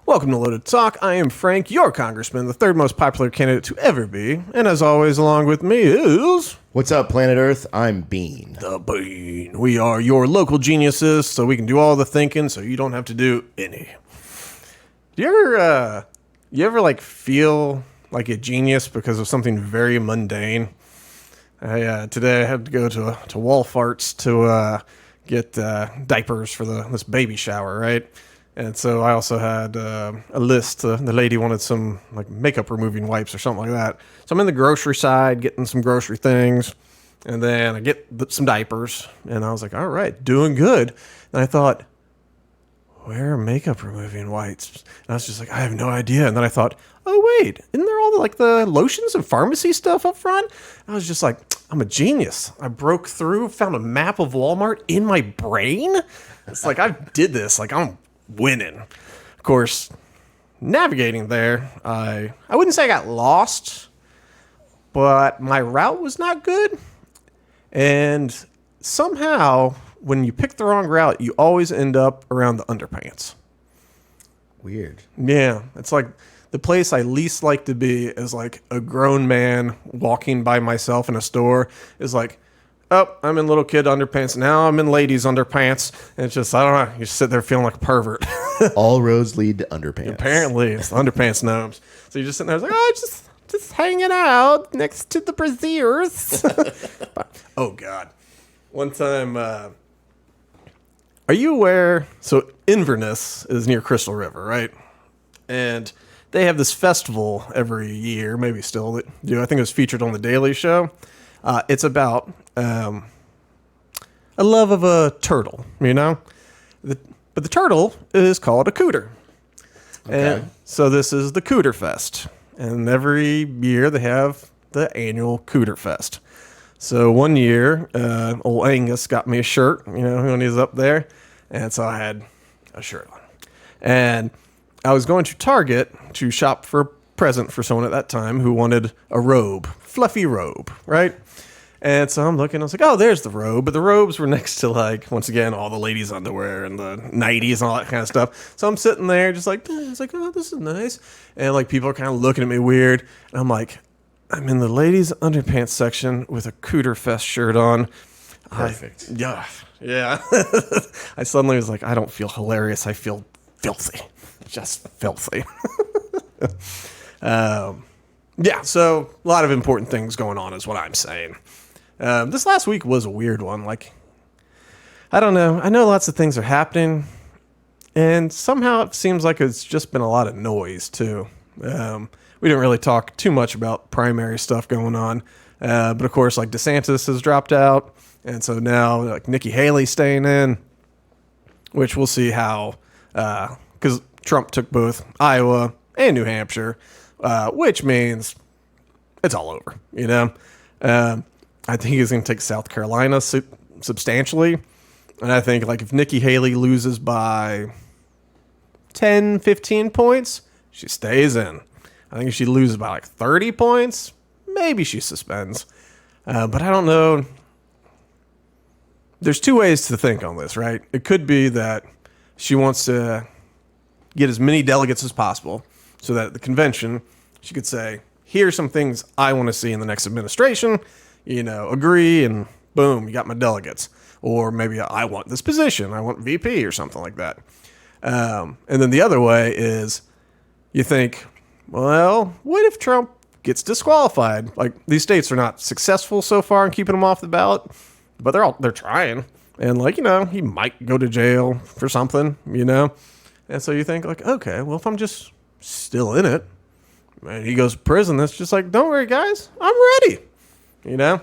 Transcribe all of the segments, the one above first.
Welcome to Loaded Talk. I am Frank, your congressman, the third most popular candidate to ever be. And as always, along with me is... What's up, planet Earth? I'm Bean. The Bean. We are your local geniuses, so we can do all the thinking, so you don't have to do any. Do you ever like feel like a genius because of something very mundane? Today I had to go to Walfarts to get diapers for this baby shower, right? And so I also had a list. The lady wanted some like makeup removing wipes or something like that. So I'm in the grocery side getting some grocery things, and then I get some diapers, and I was like, all right, doing good. And I thought, where are makeup removing wipes? And I was just like, I have no idea. And then I thought, oh wait, isn't there all the lotions and pharmacy stuff up front? I was just like, I'm a genius. I broke through, found a map of Walmart in my brain. It's like I did this. Like I'm winning. Of course, navigating there, I wouldn't say I got lost, but my route was not good. And somehow, when you pick the wrong route, you always end up around the underpants. Weird. Yeah, it's like the place I least like to be is like a grown man walking by myself in a store is like, oh, I'm in little kid underpants. Now I'm in ladies underpants. And it's just, I don't know. You just sit there feeling like a pervert. All roads lead to underpants. Apparently, it's the underpants gnomes. So you're just sitting there like, oh, just hanging out next to the braziers. Oh, God. One time, are you aware? So Inverness is near Crystal River, right? And they have this festival every year, maybe still. That I think it was featured on The Daily Show. It's about a love of a turtle, you know? But the turtle is called a cooter. Okay. And so this is the Cooter Fest. And every year they have the annual Cooter Fest. So one year, old Angus got me a shirt, when he was up there. And so I had a shirt on. And I was going to Target to shop for a present for someone at that time who wanted a robe, fluffy robe, right? And so I'm looking, I was like, oh, there's the robe. But the robes were next to, once again, all the ladies' underwear and the nighties and all that kind of stuff. So I'm sitting there just it's like, oh, this is nice. And, people are kind of looking at me weird. And I'm like, I'm in the ladies' underpants section with a Cooter Fest shirt on. Perfect. Yeah. I suddenly was like, I don't feel hilarious. I feel filthy. Just filthy. Yeah, so a lot of important things going on is what I'm saying. This last week was a weird one. I don't know. I know lots of things are happening, and somehow it seems like it's just been a lot of noise, too. We didn't really talk too much about primary stuff going on, but of course, DeSantis has dropped out, and so now, Nikki Haley's staying in, which we'll see how, because Trump took both Iowa and New Hampshire, which means it's all over, I think he's going to take South Carolina substantially. And I think, if Nikki Haley loses by 10, 15 points, she stays in. I think if she loses by, 30 points, maybe she suspends. But I don't know. There's two ways to think on this, right? It could be that she wants to get as many delegates as possible so that at the convention, she could say, here's some things I want to see in the next administration, agree, and boom, you got my delegates. Or maybe I want this position, I want VP or something like that. And then the other way is you think, well, what if Trump gets disqualified? These states are not successful so far in keeping him off the ballot, but they're trying. And he might go to jail for something, And so you think okay, well, if I'm just still in it, and he goes to prison, that's just don't worry, guys, I'm ready, And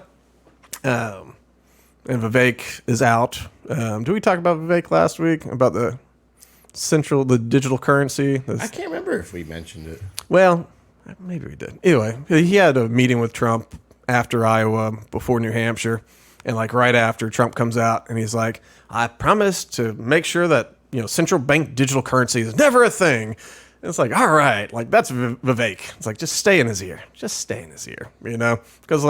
Vivek is out. Did we talk about Vivek last week? About the digital currency? I can't remember if we mentioned it. Well, maybe we did. Anyway, he had a meeting with Trump after Iowa, before New Hampshire, and right after Trump comes out, and he's like, I promise to make sure that central bank digital currency is never a thing. And it's all right, that's Vivek. It's just stay in his ear. Just stay in his ear, Because,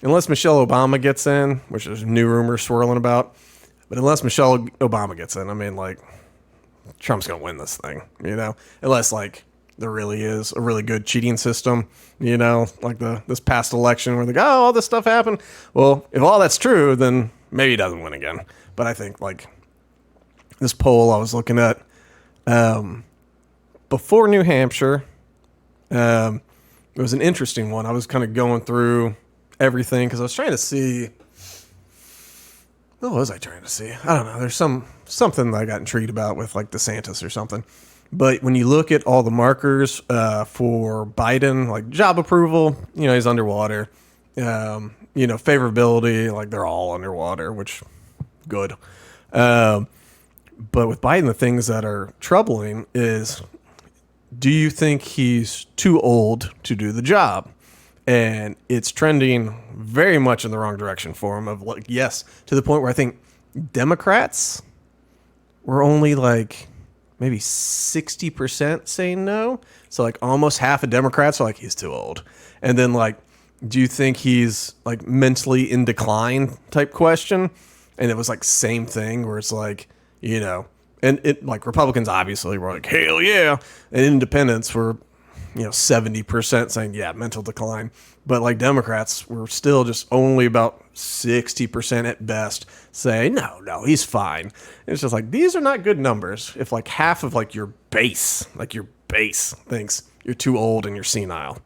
unless Michelle Obama gets in, which there's new rumors swirling about, but unless Michelle Obama gets in, Trump's going to win this thing, unless like there really is a really good cheating system, like this past election where they go, oh, all this stuff happened. Well, if all that's true, then maybe he doesn't win again. But I think like this poll I was looking at before New Hampshire, it was an interesting one. I was kind of going through everything because I was trying to see. What was I trying to see? I don't know. There's something that I got intrigued about with like DeSantis or something. But when you look at all the markers for Biden, like job approval, he's underwater. Favorability, like they're all underwater, which good. But with Biden, the things that are troubling is, do you think he's too old to do the job? And it's trending very much in the wrong direction for him of like, yes, to the point where I think Democrats were only like maybe 60% saying no. So like almost half of Democrats are like, he's too old. And then like, do you think he's like mentally in decline type question? And it was like same thing where it's like, and it like Republicans obviously were like, hell yeah. And independents were, 70% saying, yeah, mental decline. But like Democrats were still just only about 60% at best say, no, he's fine. And it's just like, these are not good numbers. If like half of like your base thinks you're too old and you're senile.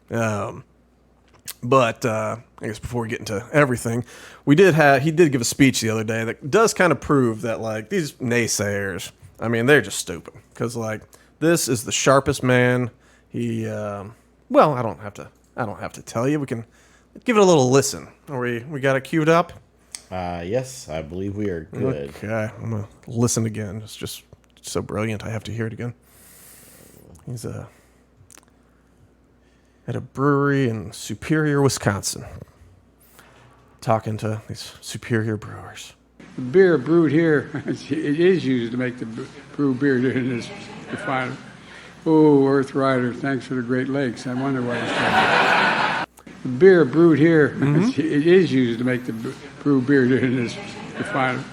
But I guess before we get into everything, he did give a speech the other day that does kind of prove that like these naysayers, I mean, they're just stupid. Because like this is the sharpest man. He, I don't have to tell you. We can give it a little listen. We got it queued up? Yes, I believe we are good. Okay, I'm going to listen again. It's just so brilliant. I have to hear it again. He's at a brewery in Superior, Wisconsin, talking to these Superior brewers. The beer brewed here, it is used to make the brew beer in this refinery. Oh, Earth Rider, thanks for the Great Lakes. I wonder why it's called. The beer brewed here, it is used to make the brew beer in this refinery.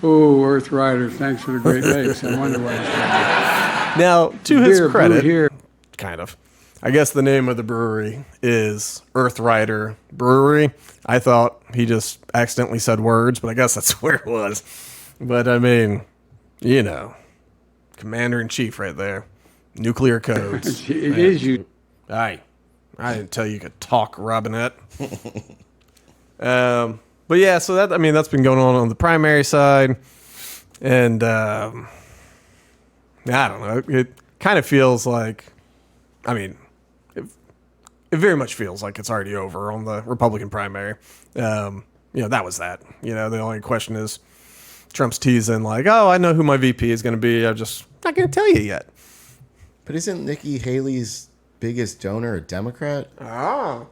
Oh, Earth Rider, thanks for the Great Lakes. I wonder why it's called. Now, to his credit, here, kind of. I guess the name of the brewery is Earth Rider Brewery. I thought he just accidentally said words, but I guess that's where it was. But I mean, Commander-in-Chief right there. Nuclear codes. It is you. I didn't tell you could talk, Robinette. But yeah, so that's been going on the primary side. And I don't know. It kind of feels like, it very much feels like it's already over on the Republican primary. That was that. The only question is Trump's teasing like, oh, I know who my VP is going to be. I'm just not going to tell you yet. But isn't Nikki Haley's biggest donor a Democrat? Oh.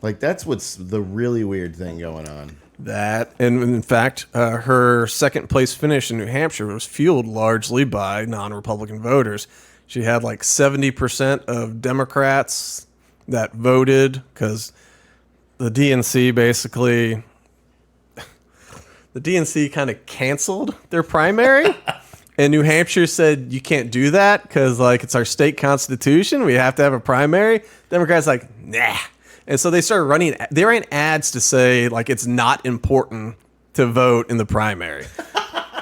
Like, that's what's the really weird thing going on. That, and in fact, her second place finish in New Hampshire was fueled largely by non-Republican voters. She had like 70% of Democrats that voted because the DNC basically, the DNC kind of canceled their primary. And New Hampshire said, you can't do that because, like, it's our state constitution. We have to have a primary. Democrats like, nah. And so they started they ran ads to say, like, it's not important to vote in the primary.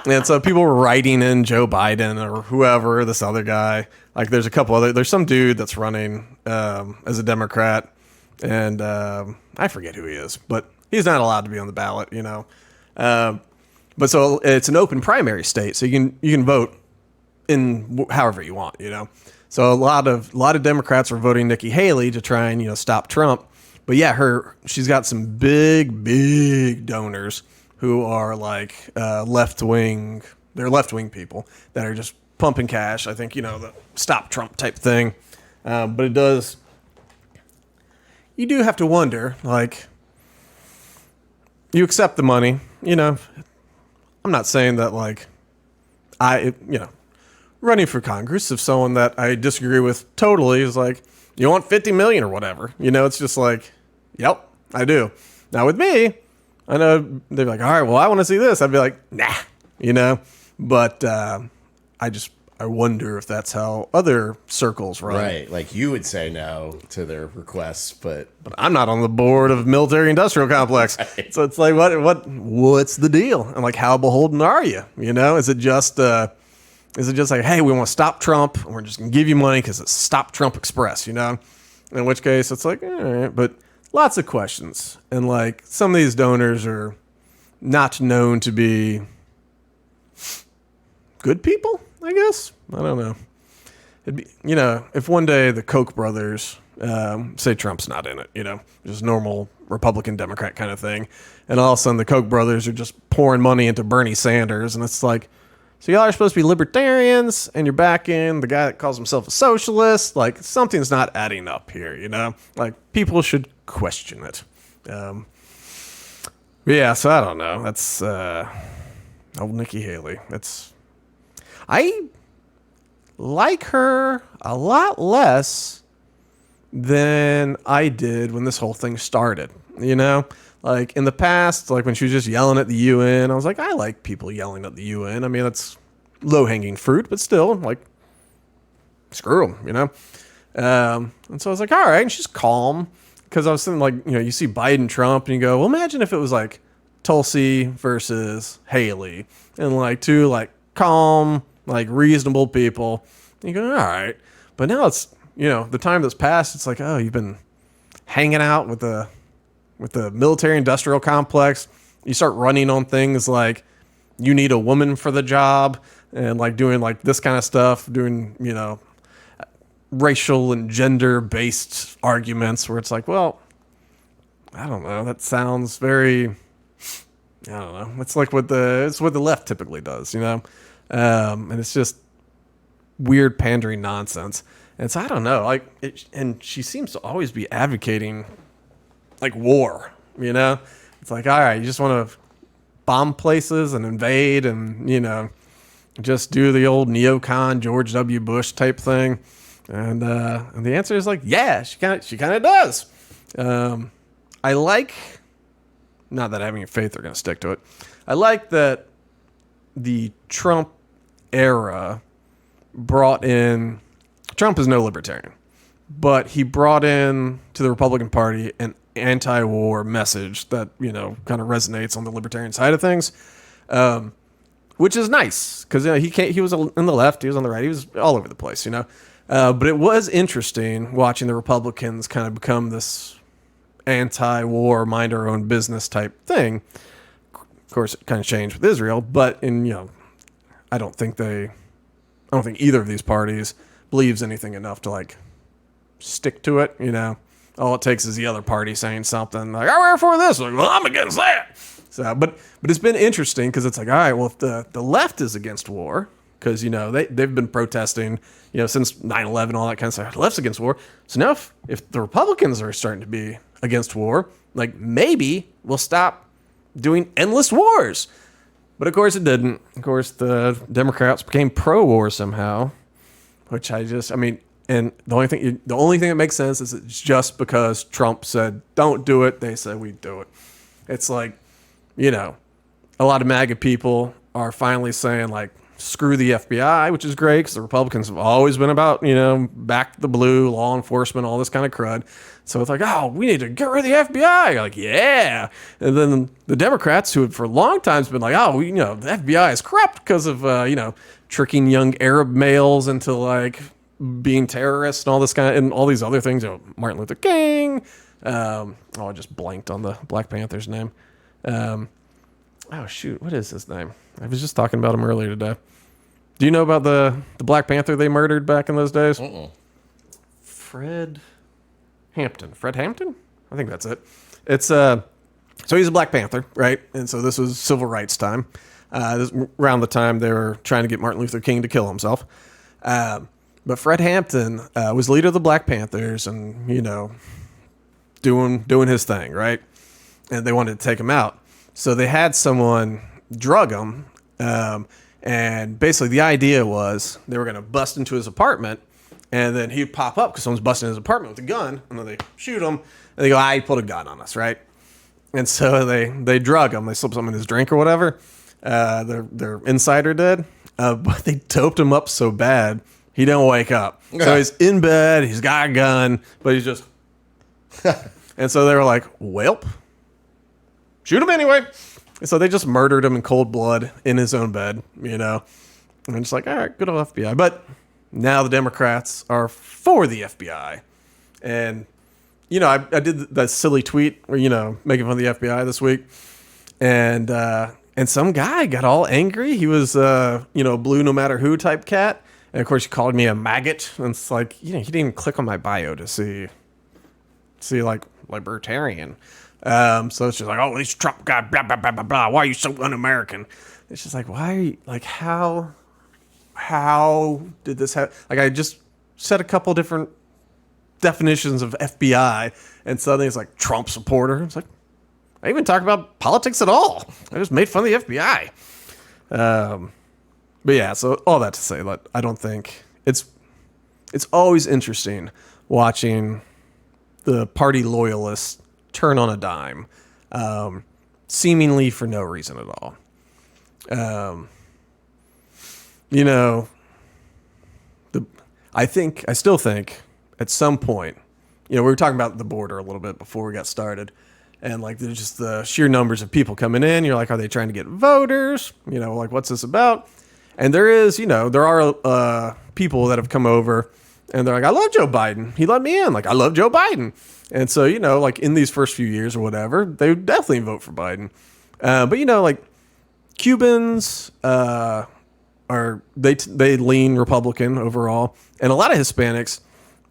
And so people were writing in Joe Biden or whoever, this other guy. Like, there's some dude that's running as a Democrat. And I forget who he is, but he's not allowed to be on the ballot, But so it's an open primary state, so you can vote in however you want, So a lot of Democrats are voting Nikki Haley to try and stop Trump. But yeah, she's got some big donors who are like left wing. They're left wing people that are just pumping cash. I think the stop Trump type thing. But it does. You do have to wonder, like, you accept the money, I'm not saying that, like, running for Congress, if someone that I disagree with totally is like, you want 50 million or whatever, it's just like, yep, I do. Now with me, I know they're like, all right, well, I want to see this. I'd be like, nah, but I just I wonder if that's how other circles run. Right. Like you would say no to their requests, but I'm not on the board of military industrial complex. Right. So it's like, what's the deal? And like, how beholden are you? You know, is it just like, hey, we want to stop Trump and we're just going to give you money because it's Stop Trump Express, you know? In which case it's like, all right, but lots of questions. And like some of these donors are not known to be good people, I guess. I don't know. It'd be, you know, if one day the Koch brothers, say Trump's not in it, you know, just normal Republican Democrat kind of thing, and all of a sudden the Koch brothers are just pouring money into Bernie Sanders, and it's like, so y'all are supposed to be libertarians, and you're backing the guy that calls himself a socialist. Like, something's not adding up here, you know? Like, people should question it. Yeah, so I don't know. That's old Nikki Haley. I like her a lot less than I did when this whole thing started, you know? Like, in the past, like, when she was just yelling at the UN, I was like, I like people yelling at the UN. I mean, it's low-hanging fruit, but still, like, screw them, you know? And so I was like, all right, and she's calm. Because I was thinking, like, you know, you see Biden, Trump, and you go, well, imagine if it was, like, Tulsi versus Haley. And, like, two, like, calm, like, reasonable people. And you go, all right. But now it's, you know, the time that's passed, it's like, oh, you've been hanging out with the military industrial complex. You start running on things like you need a woman for the job and like doing like this kind of stuff, doing, you know, racial and gender based arguments where it's like, well, I don't know. That sounds very, I don't know. It's like it's what the left typically does, you know? And it's just weird pandering nonsense. And so I don't know, like, and she seems to always be advocating like war, you know? It's like, all right, you just want to bomb places and invade and, you know, just do the old neocon George W. Bush type thing. And the answer is like, yeah, she kind of does. I like, not that having faith they're going to stick to it. I like that the Trump era brought in, Trump is no libertarian, but he brought in to the Republican Party an anti-war message that, you know, kind of resonates on the libertarian side of things, which is nice because, you know, he was on the left, he was on the right, he was all over the place, you know. But it was interesting watching the Republicans kind of become this anti-war, mind our own business type thing. Of course, it kind of changed with Israel, but you know, I don't think either of these parties believes anything enough to like stick to it, you know. All it takes is the other party saying something like, "Oh, we're for this." Like, well, I'm against that. So, but it's been interesting because it's like, all right, well, if the left is against war, because, you know, they've been protesting, you know, since 9/11, all that kind of stuff. The left's against war. So now if the Republicans are starting to be against war, like, maybe we'll stop doing endless wars. But of course it didn't. Of course, the Democrats became pro-war somehow, which I mean, and the only thing that makes sense is it's just because Trump said don't do it, they said we do it. It's like, you know, a lot of MAGA people are finally saying like, screw the FBI, which is great because the Republicans have always been about, you know, back the blue, law enforcement, all this kind of crud. So it's like, oh, we need to get rid of the FBI. You're like, yeah. And then the Democrats, who have for a long time been like, oh, you know, the FBI is corrupt because of, you know, tricking young Arab males into like being terrorists and all this kind of, and all these other things. You know, Martin Luther King. I just blanked on the Black Panther's name. Oh, shoot. What is his name? I was just talking about him earlier today. Do you know about the Black Panther they murdered back in those days? Fred Hampton. Fred Hampton? I think that's it. It's so he's a Black Panther, right? And so this was civil rights time. This around the time they were trying to get Martin Luther King to kill himself. But Fred Hampton was leader of the Black Panthers and, you know, doing his thing, right? And they wanted to take him out. So they had someone drug him, and basically the idea was they were going to bust into his apartment, and then he'd pop up because someone's busting his apartment with a gun, and then they shoot him, and they go, he pulled a gun on us, right? And so they drug him, they slipped something in his drink or whatever, their insider did, But they doped him up so bad, he didn't wake up. So he's in bed, he's got a gun, but he's just... And so they were like, welp, shoot him anyway. And so they just murdered him in cold blood in his own bed, And I'm just like, all right, good old FBI. But now the Democrats are for the FBI. And, I did that silly tweet where, making fun of the FBI this week. And some guy got all angry. He was, blue no matter who type cat. And of course, he called me a maggot. And it's like, he didn't even click on my bio to see like libertarian. So it's just like, oh, this Trump guy, blah, blah, blah, blah, blah. Why are you so un-American? It's just like, why are you, like, how did this happen? Like, I just said a couple different definitions of FBI, and suddenly it's like Trump supporter. It's like, I didn't even talk about politics at all. I just made fun of the FBI. But yeah, so all that to say that I don't think it's always interesting watching the party loyalists turn on a dime, seemingly for no reason at all. I still think at some point, we were talking about the border a little bit before we got started. And like, there's just the sheer numbers of people coming in. You're like, are they trying to get voters? Like, what's this about? And there are people that have come over and they're like, I love Joe Biden. He let me in. Like, I love Joe Biden. And so, like in these first few years or whatever, they would definitely vote for Biden. But like Cubans they lean Republican overall. And a lot of Hispanics,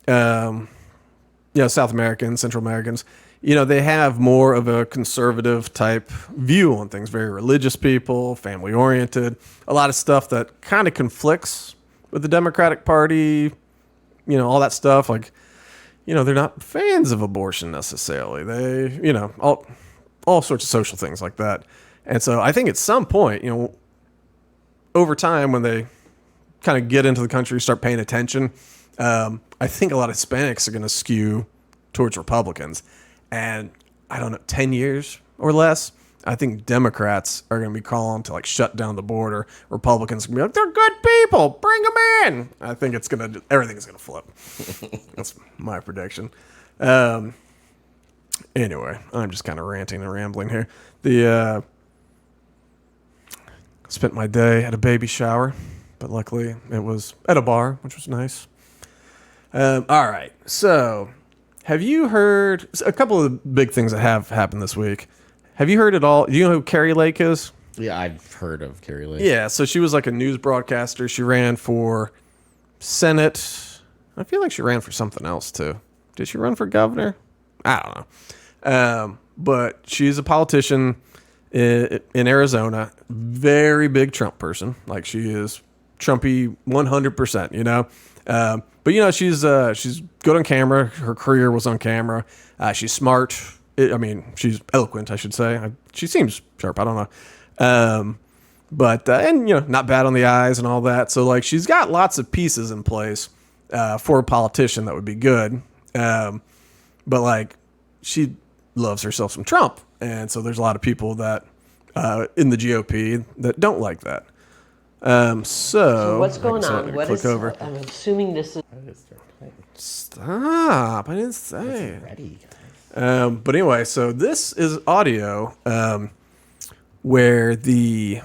South Americans, Central Americans, they have more of a conservative type view on things, very religious people, family oriented, a lot of stuff that kind of conflicts with the Democratic Party, all that stuff. Like, they're not fans of abortion necessarily. They, all sorts of social things like that. And so I think at some point, over time when they kind of get into the country, start paying attention, I think a lot of Hispanics are going to skew towards Republicans. And I don't know, 10 years or less, I think Democrats are going to be calling to like shut down the border. Republicans are going to be like, they're good people, bring them in. I think everything's going to flip. That's my prediction. Anyway, I'm just kind of ranting and rambling here. Spent my day at a baby shower, but luckily it was at a bar, which was nice. All right, so have you heard a couple of the big things that have happened this week? Have you heard it all? Do you know who Kari Lake is? Yeah, I've heard of Kari Lake. Yeah, so she was like a news broadcaster. She ran for Senate. I feel like she ran for something else too. Did she run for governor? I don't know. But she's a politician in Arizona. Very big Trump person. Like, she is Trumpy 100%, But, she's good on camera. Her career was on camera. She's smart. She's eloquent, I should say. She seems sharp. I don't know. But not bad on the eyes and all that. So, like, she's got lots of pieces in place for a politician that would be good. But, like, she loves herself some Trump. And so there's a lot of people that in the GOP that don't like that. So what's going on? What click is? Over. I'm assuming this is. Stop! I didn't say. Ready, guys. But anyway, so this is audio where the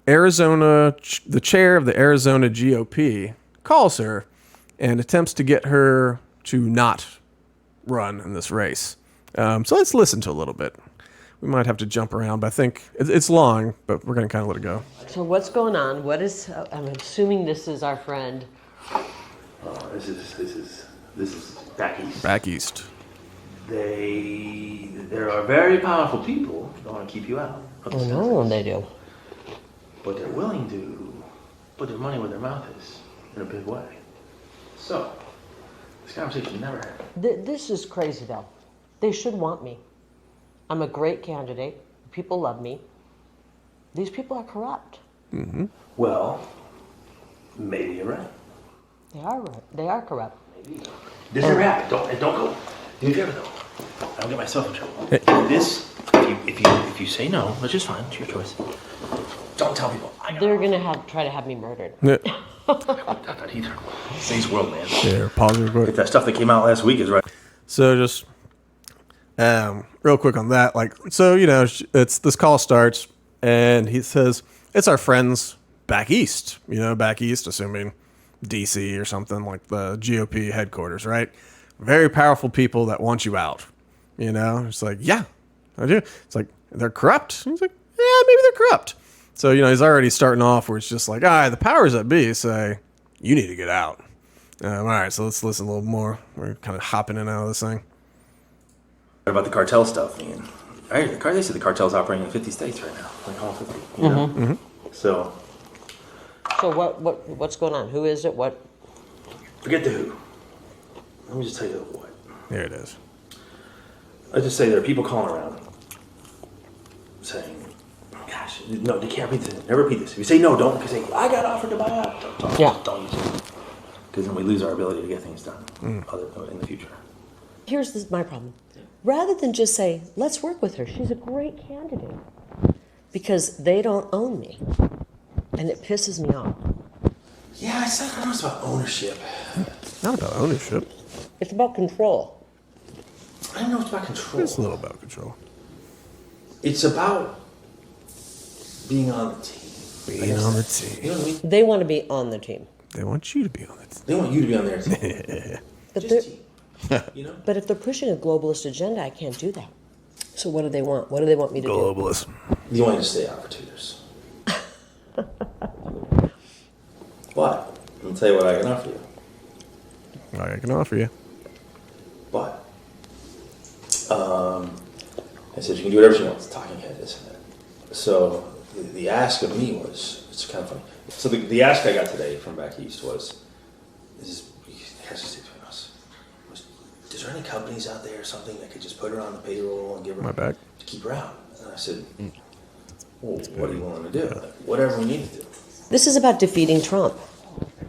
chair of the Arizona GOP calls her and attempts to get her to not run in this race. So let's listen to a little bit. We might have to jump around, but I think it's long, but we're going to kind of let it go. So what's going on? What is? I'm assuming this is our friend. This is back east. Back east. There are very powerful people that want to keep you out. Oh no, they do. But they're willing to put their money where their mouth is in a big way. So this conversation never happened. This is crazy, though. They should want me. I'm a great candidate. People love me. These people are corrupt. Mm-hmm. Well, maybe you're right. They are right. They are corrupt. Maybe. This never happened. Don't go. Do you ever though? I'll get myself in trouble. Hey. If you say no, which is fine, it's your choice. Don't tell people. I got They're off. gonna try to have me murdered. Yeah. I don't doubt that either. Today's world, man. Here, pause real quick. If that stuff that came out last week is right. So just real quick on that, like, so it's this call starts, and he says it's our friends back east. Back east, assuming DC or something like the GOP headquarters, right? Very powerful people that want you out. It's like, yeah, I do. It's like they're corrupt. He's like, yeah, maybe they're corrupt. So he's already starting off where it's just like, the powers that be say you need to get out. All right, so let's listen a little more. We're kind of hopping in and out of this thing. What about the cartel stuff, man? They say the cartel's operating in 50 states right now, like all 50. So what's going on? Who is it? What? forget the who. Let me just tell you the what. There it is. Let's just say there are people calling around saying, "Gosh, no, they can't repeat this. Never repeat this. If you say no, don't. Because say I got offered to buy out. Don't use it. Because then we lose our ability to get things done in the future." Here's my problem. Rather than just say, let's work with her, she's a great candidate. Because they don't own me. And it pisses me off. Yeah, I said it's about ownership. Not about ownership. It's about control. I don't know it's about control. It's a little about control. It's about being on the team. Being on the team. You know what I mean? They want to be on the team. They want you to be on the team. They want you to be on their team. But, Just team. but if they're pushing a globalist agenda, I can't do that. So what do they want? What do they want me to do? Globalist. You want to stay out for 2 years. But I'll tell you what I can offer you. I can offer you. But I said you can do whatever you want. It's talking head, this and that. So the ask of me was, it's kind of funny. So the ask I got today from back east was, it has to stay between us. Is there any companies out there or something that could just put her on the payroll and give her My bag. to keep her out? And I said, well, what are you willing to do? Like, whatever we need to do. This is about defeating Trump.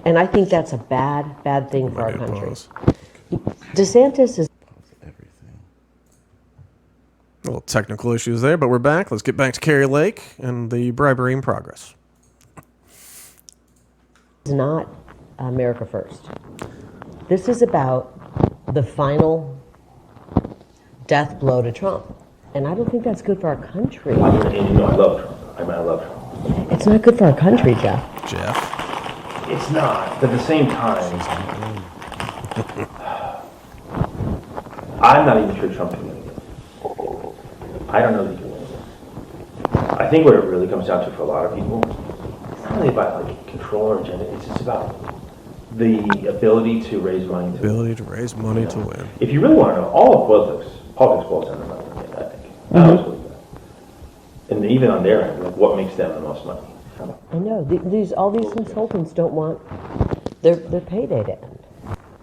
And I think that's a bad thing for our Might need to country. pause. DeSantis is Everything. A little technical issues there, but we're back. Let's get back to Kari Lake and the bribery in progress. not America First. This is about the final death blow to Trump. And I don't think that's good for our country. And you know I love Trump. I love Trump. It's not good for our country, Jeff. It's not, but at the same time, I'm not even sure Trump can win again. I don't know that he can win again. I think what it really comes down to for a lot of people, it's not really about like control or agenda. It's just about the ability to raise money. Ability to raise money to win. If you really want to know, all of politics boils down to money. I think. I always believe that. And even on their end, like what makes them the most money? I know. All these consultants don't want their payday to end.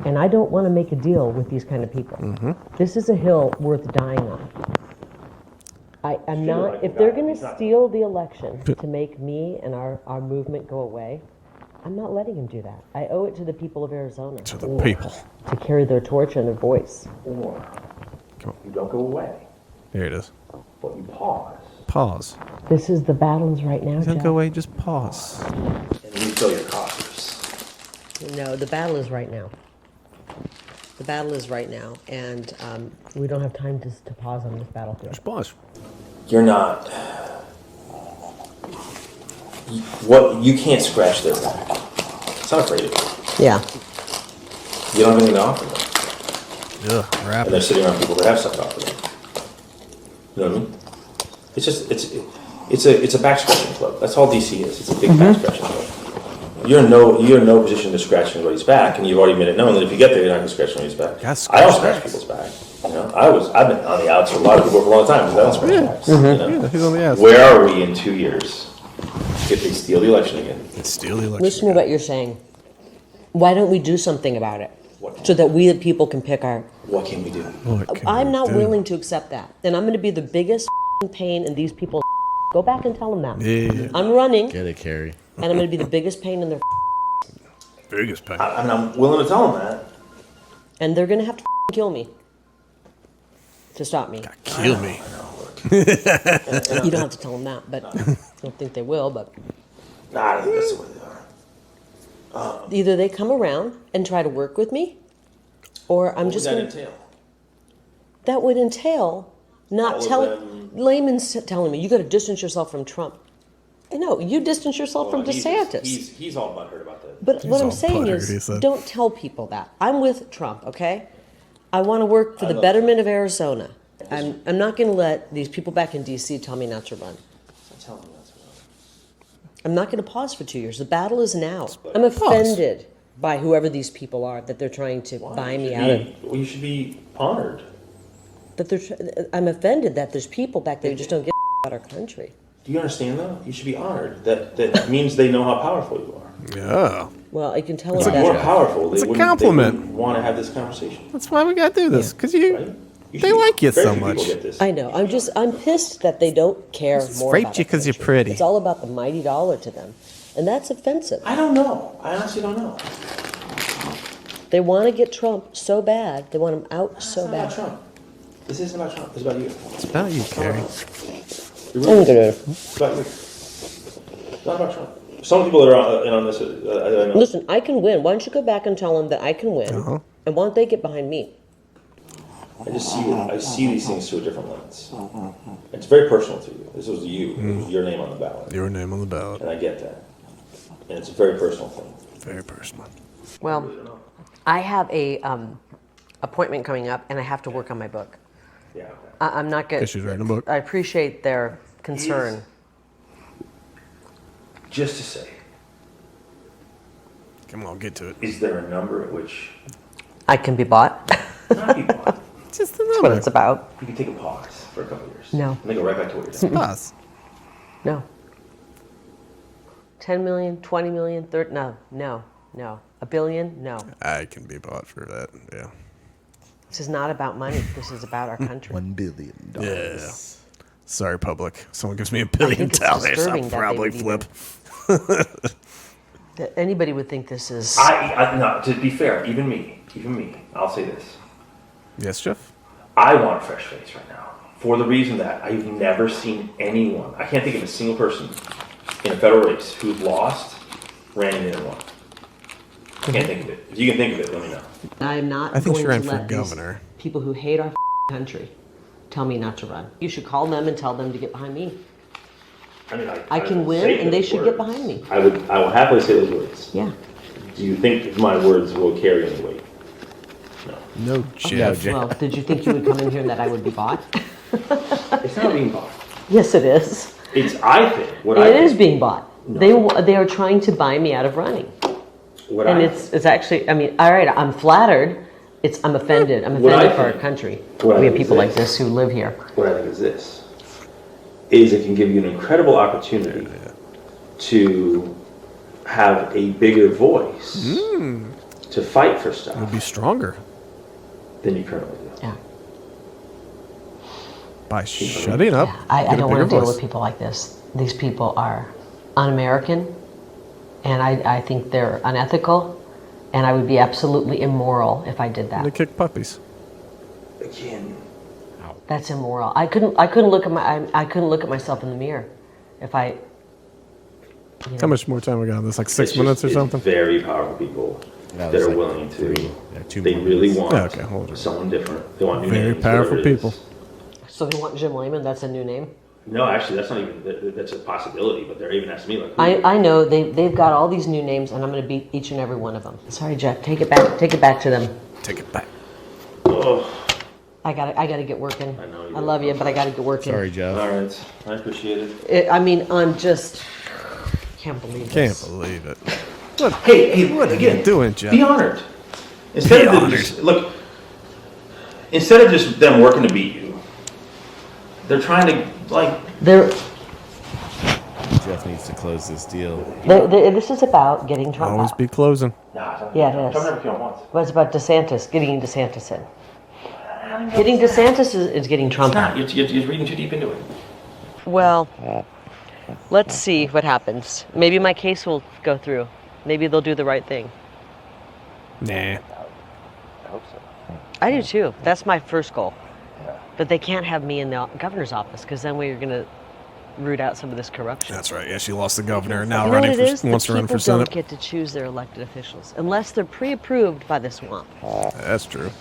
And I don't want to make a deal with these kind of people. Mm-hmm. This is a hill worth dying on. I'm not, if they're going to steal the election to make me and our movement go away, I'm not letting them do that. I owe it to the people of Arizona. To the people. To carry their torch and their voice. Or you don't go away, Here it is. but you pause Pause. This is the battles right now, Don't Jeff. go away, just pause. and refill your coffers. No, the battle is right now. The battle is right now, and we don't have time to pause on this battlefield. Just pause. You're not. You can't scratch their back. It's not afraid of you. Yeah. You don't have anything to offer them. Ugh, rap. And they're sitting around people that have stuff to offer them. You know what I mean? It's just it's a back scratching club. That's all DC is. It's a big back scratching club. You're in no position to scratch anybody's back, and you've already made it known that if you get there, you're not going to scratch anybody's back. I don't scratch people's back. You know, I've been on the outs for a lot of people for a long time because I don't scratch backs. You know? Yeah, he's on the ass. Where are we in 2 years if they steal the election again? It's steal the election. Listen to what you're saying. Why don't we do something about it? What? So that we, the people, can pick our... What can we do? What can I'm we not do? willing to accept that. And I'm going to be the biggest pain in these people's... Go back and tell them that. Yeah. I'm running, Get it, Kari. and I'm going to be the biggest pain in their... Biggest pain. I'm willing to tell them that. And they're going to have to kill me to stop me. Kill me. You don't have to tell them that, but I don't think they will. But Nah, I don't think that's the way they are. either they come around and try to work with me, or I'm What just would going that to. entail? That would entail not All of telling them- layman's telling me you got to distance yourself from Trump. No, you distance yourself from DeSantis. He's all butthurt about that. But what I'm all saying butthurt, he is, said. don't tell people that. I'm with Trump, okay? I want to work for the betterment of Arizona. I'm not going to let these people back in D.C. tell me not to run. I'm telling you that's what I'm not going to pause for 2 years. The battle is now. I'm offended by whoever these people are that they're trying to buy me out of. Well, you should be honored. I'm offended that there's people back there who just don't get about our country. Do you understand though? You should be honored. That means they know how powerful you are. Yeah. Well, I can tell If them you're more that. powerful, It's a they compliment. wouldn't want to have this conversation, That's why we gotta do this, because you, right? they like you Very so few people much. get this. I know. I'm pissed that they don't care more raped about you our 'cause you're country. pretty. It's all about the mighty dollar to them, and that's offensive. I don't know. I honestly don't know. They want to get Trump so bad. They want him out It's so not about bad. Trump. This isn't about Trump. It's about you. It's about you, Kari. It's about you. It's not about Trump. Some people that are in on this, I know. Listen, I can win. Why don't you go back and tell them that I can win, and why don't they get behind me? I see these things through a different lens. It's very personal to you. This was you. It was your name on the ballot. Your name on the ballot. And I get that. And it's a very personal thing. Very personal. Well, I have a appointment coming up, and I have to work on my book. Yeah. Okay. I'm not going. Because she's writing a book. I appreciate their concern. Just to say, Come on, get to it. is there a number at which I can be bought. not be bought? Just a That's what number. it's about. You can take a pause for a couple of years. No. And then go right back to what you're doing. Us. No. 10 million, 20 million, 30, no. A billion, no. I can be bought for that. Yeah. This is not about money. This is about our country. $1 billion. Yeah. Sorry, public. Someone gives me $1 billion, think it's disturbing I'll that they probably would flip. That anybody would think this is. No, to be fair, even me, I'll say this. Yes, Jeff? I want a fresh face right now. For the reason that I've never seen anyone, I can't think of a single person in a federal race who's lost, ran in and won. I can't think of it. If you can think of it, let me know. I am not I think going she ran to for let these governor. people who hate our country tell me not to run. You should call them and tell them to get behind me. I mean, I can would win, say and they those should get words. behind me. I will happily say those words. Yeah. Do you think my words will carry any weight? No. No, Jeff. Well, did you think you would come in here and that I would be bought? It's not being bought. Yes, it is. It's, I think, It is being bought. They are trying to buy me out of running. And it's actually, I mean, all right, I'm flattered. I'm offended. I'm What I offended for our think- country. what I We have think people is like this who live here. What I think is this, is it can give you an incredible opportunity to have a bigger voice to fight for stuff Would be stronger than you currently do. Yeah. by shutting up. I get a don't want bigger to deal voice. with people like this. These people are un-American, and I think they're unethical, and I would be absolutely immoral if I did They that. kick puppies. Again, That's immoral. I couldn't look at myself in the mirror if I. How much more time we got on this? Like it's 6 just- minutes or it's something? very powerful people That that was are like willing to. 3, 2 They more really minutes. want Yeah, okay, hold on. someone different. They want new Very names, powerful whatever it is. people. So they want Jim Lehman. That's a new name. No, actually, that's not even. That's a possibility. But they're even asking me like. I know they've got all these new names, and I'm going to beat each and every one of them. Sorry, Jeff. Take it back. Take it back to them. Take it back. Oh, I gotta get working. I know you I do. love you, but I gotta get working. Sorry, Jeff. all right. I appreciate it. I mean, I'm just can't believe Can't this. believe it. What, Hey, what are again, you doing, Jeff? Be honored. Instead of just, look, instead of just them working to beat you, they're trying to like. They're, Jeff needs to close this deal. this is about getting Trump Always out. be closing. Nah, don't, Yeah, it is. Don't ever kill him once. But it's about DeSantis, getting DeSantis in. Getting DeSantis is getting Trump Nah, out. you're reading too deep into it. Well, let's see what happens. Maybe my case will go through. Maybe they'll do the right thing. Nah. I hope so. I do too. That's my first goal. But they can't have me in the governor's office because then we're going to root out some of this corruption. That's right. Yeah, she lost the governor. Now You know what running it is? for wants to run for The people Senate. don't get to choose their elected officials unless they're pre-approved by the swamp. That's true.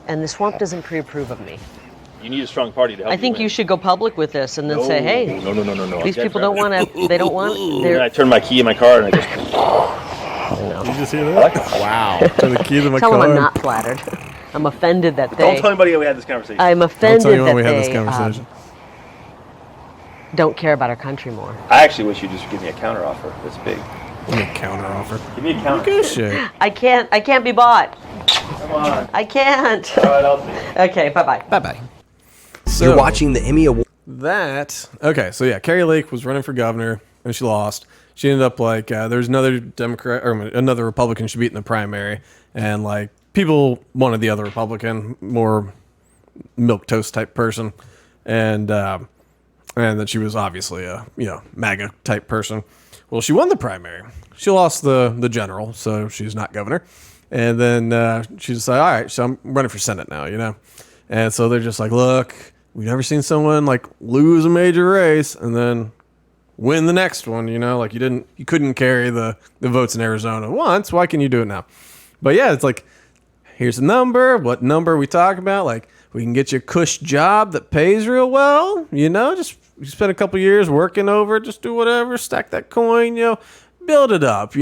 And the swamp doesn't pre-approve of me. You need a strong party to help. I think you should go public with this and then say, hey, No. these people don't want to, they don't want, And they're, I turned my key in my car and I just. Did you just hear that? Wow. Turn the key to my tell car. them I'm not flattered. I'm offended that Don't they, tell anybody we had this conversation. I'm Don't offended tell anyone that we had this they conversation. don't care about our country more. I actually wish you'd just give me a counter offer that's big. Give me a counter offer. Give me a counter. Good shit. I can't be bought. Come on. I can't. All right, I'll see you. Okay, bye-bye. Bye-bye. So, You're watching the Emmy Award. Okay, so yeah, Kari Lake was running for governor and she lost. She ended up like there's another Democrat or another Republican she beat in the primary, and like people wanted the other Republican, more milquetoast type person, and that she was obviously a MAGA type person. Well, she won the primary. She lost the general, so she's not governor. And then she decided, all right, so I'm running for Senate now, And so they're just like, look, we've never seen someone like lose a major race and then win the next one, like you couldn't carry the votes in Arizona once. Why can you do it now? But yeah, it's like, here's a number. What number are we talking about? Like, we can get you a cush job that pays real well, just you spend a couple years working over it, just do whatever, stack that coin, build it up,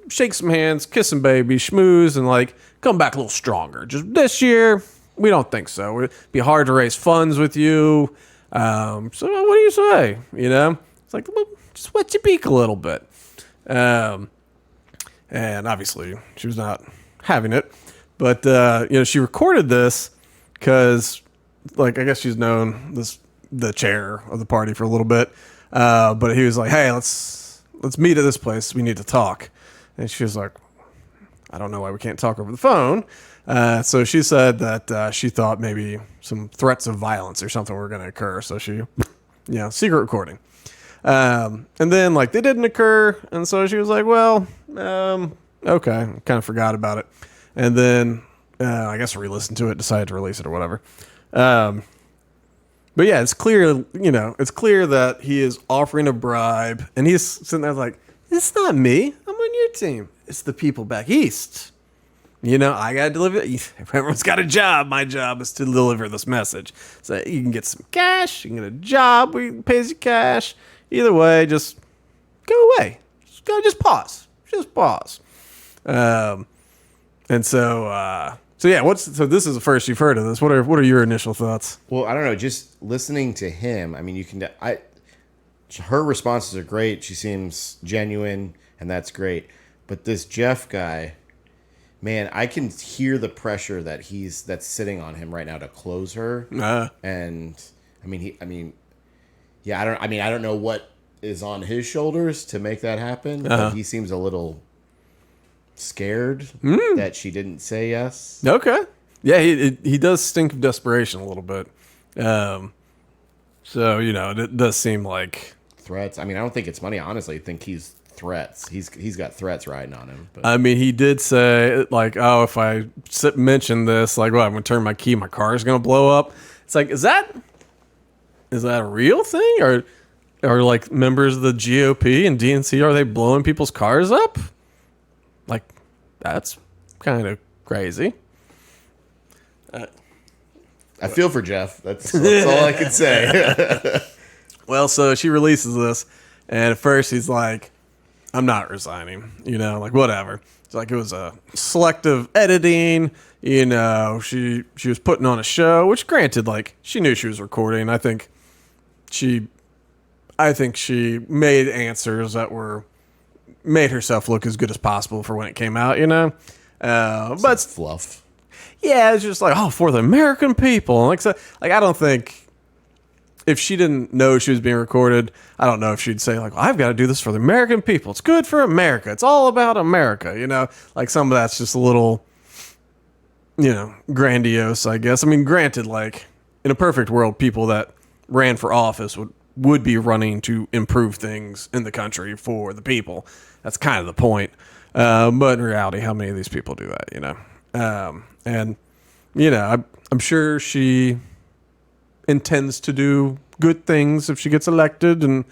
shake some hands, kiss some babies, schmooze, and like come back a little stronger. Just this year, we don't think so. It'd be hard to raise funds with you. So what do you say? It's like, well, just wet your beak a little bit. And obviously she was not having it, but she recorded this because, like, I guess she's known the chair of the party for a little bit. But he was like, hey, let's meet at this place. We need to talk. And she was like, I don't know why we can't talk over the phone. So she said that she thought maybe some threats of violence or something were going to occur. So she, secret recording. And then like they didn't occur. And so she was like, well, okay. Kind of forgot about it. And then I guess re-listened to it, decided to release it or whatever. But yeah, it's clear, that he is offering a bribe, and he's sitting there like, it's not me. I'm on your team. It's the people back east. I got to deliver. Everyone's got a job. My job is to deliver this message. So you can get some cash. You can get a job where it pays you cash. Either way, just go away. Just pause. Just pause. And so... So yeah, so this is the first you've heard of this. What are your initial thoughts? Well, I don't know. Just listening to him, I mean, her responses are great. She seems genuine, and that's great. But this Jeff guy, man, I can hear the pressure that's sitting on him right now to close her. And I don't know what is on his shoulders to make that happen. But he seems a little scared that she didn't say yes. Okay. Yeah, he does stink of desperation a little bit. So, it does seem like Threats. I mean, I don't think it's money. I honestly think he's threats. He's got threats riding on him. But. I mean, he did say like, oh, if I mention this, like, well, I'm going to turn my key, my car is going to blow up. It's like, is that a real thing? Or like members of the GOP and DNC, are they blowing people's cars up? Like, that's kind of crazy. I feel for Jeff. That's all I can say. Well, so she releases this, and at first he's like, I'm not resigning, like whatever. It's like it was a selective editing, she was putting on a show, which granted, like she knew she was recording. I think she made answers that made herself look as good as possible for when it came out, but fluff. Yeah, it's just like, oh, for the American people. Like I don't think if she didn't know she was being recorded, I don't know if she'd say like, well, I've got to do this for the American people. It's good for America. It's all about America. Like some of that's just a little, grandiose, I guess. I mean, granted, like in a perfect world, people that ran for office would be running to improve things in the country for the people. That's kind of the point. But in reality, how many of these people do that, And, I'm sure she intends to do good things if she gets elected and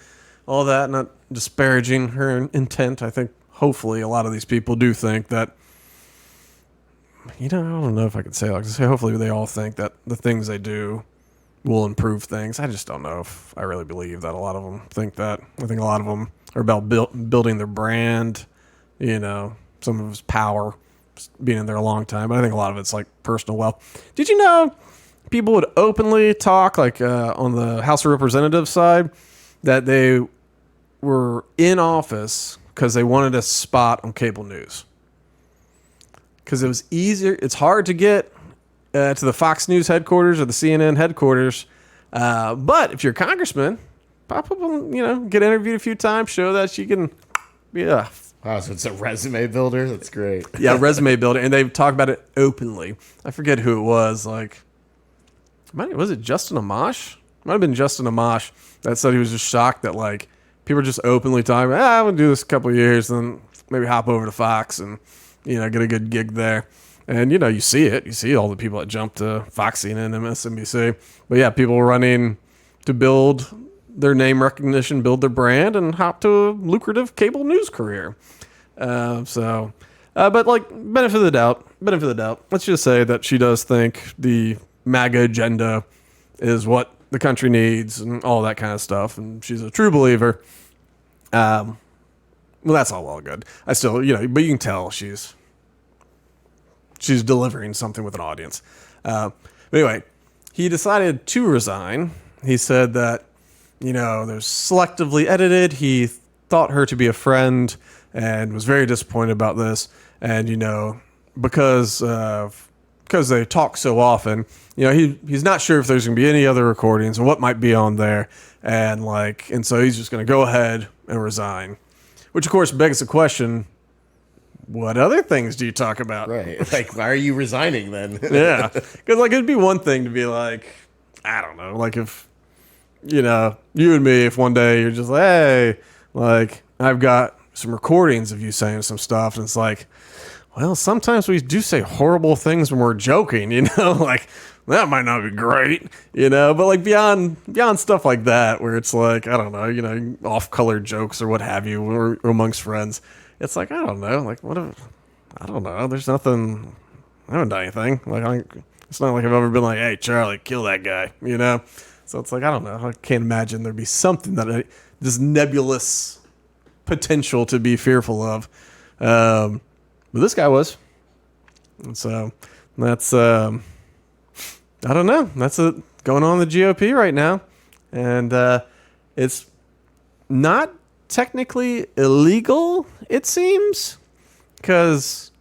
all that. Not disparaging her intent. I think hopefully a lot of these people do think that, I don't know if I could say like say hopefully they all think that the things they do will improve things. I just don't know if I really believe that a lot of them think that. I think a lot of them are about building their brand, some of it's power, being in there a long time. But I think a lot of it's like personal wealth. Did you know people would openly talk like on the House of Representatives side that they were in office because they wanted a spot on cable news? Because it was easier. It's hard to get to the Fox News headquarters or the CNN headquarters. But if you're a congressman, pop up and, get interviewed a few times, show that you can be a... Wow, so it's a resume builder? That's great. Yeah, resume builder. And they talk about it openly. I forget who it was. Was it Justin Amash? Might have been Justin Amash that said he was just shocked that, people are just openly talking about, I'm going to do this a couple of years, then maybe hop over to Fox and, get a good gig there. And, you see it. You see all the people that jump to Fox, CNN, MSNBC. But, yeah, people running to build their name recognition, build their brand, and hop to a lucrative cable news career. But, benefit of the doubt. Let's just say that she does think the MAGA agenda is what the country needs and all that kind of stuff. And she's a true believer. Well, that's all well good. I still, but you can tell she's delivering something with an audience. But anyway, he decided to resign. He said that, there's selectively edited. He thought her to be a friend and was very disappointed about this. And, because they talk so often, he's not sure if there's going to be any other recordings and what might be on there. And so he's just going to go ahead and resign, which of course begs the question, what other things do you talk about? Right. Why are you resigning then? Yeah. Because, it'd be one thing to be I don't know, if, you and me, if one day you're just hey, I've got some recordings of you saying some stuff, and it's well, sometimes we do say horrible things when we're joking, that might not be great, but beyond stuff like that, where it's I don't know, off-color jokes or what have you, or amongst friends, it's I don't know, I don't know, there's nothing, I haven't done anything, it's not like I've ever been hey, Charlie, kill that guy, so it's I don't know, I can't imagine there'd be something that this nebulous potential to be fearful of, but this guy was, and so that's I don't know, that's going on in the GOP right now, and it's not technically illegal, it seems, because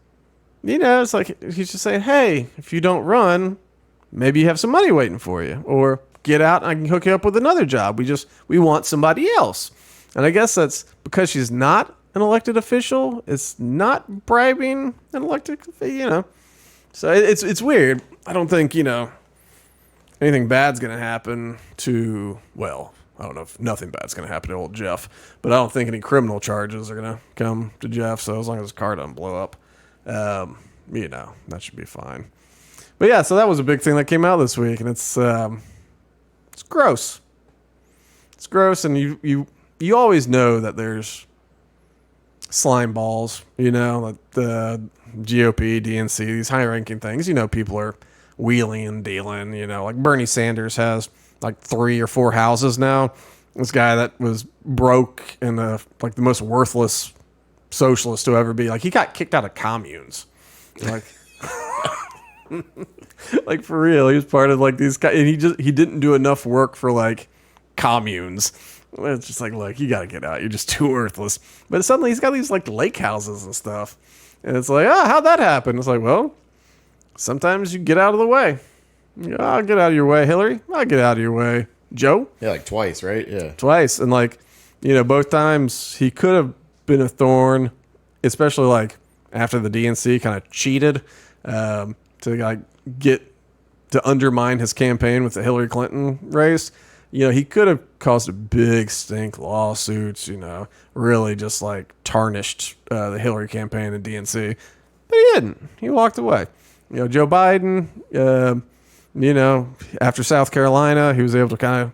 it's he's just saying, hey, if you don't run, maybe you have some money waiting for you, or get out and I can hook you up with another job. We want somebody else. And I guess that's because she's not an elected official. It's not bribing an elected, So it's weird. I don't think, anything bad's going to happen to, well, I don't know if nothing bad's going to happen to old Jeff, but I don't think any criminal charges are going to come to Jeff. So as long as his car doesn't blow up, that should be fine. But yeah, so that was a big thing that came out this week, and it's gross. It's gross, and you always know that there's slime balls, like the GOP, DNC, these high-ranking things. People are wheeling and dealing. Like Bernie Sanders has 3 or 4 houses now. This guy that was broke and the most worthless socialist to ever be. He got kicked out of communes. For real, he was part of these guys, and he didn't do enough work for communes. It's just look, you gotta get out. You're just too worthless. But suddenly he's got these lake houses and stuff, and it's how'd that happen? It's well, sometimes you get out of the way. I'll get out of your way, Hillary. I'll get out of your way, Joe. Yeah, twice, right? Yeah, twice, and both times he could have been a thorn, especially after the DNC kind of cheated to get to undermine his campaign with the Hillary Clinton race. He could have caused a big stink, lawsuits, really just tarnished the Hillary campaign and DNC. But he didn't. He walked away. Joe Biden, after South Carolina, he was able to kind of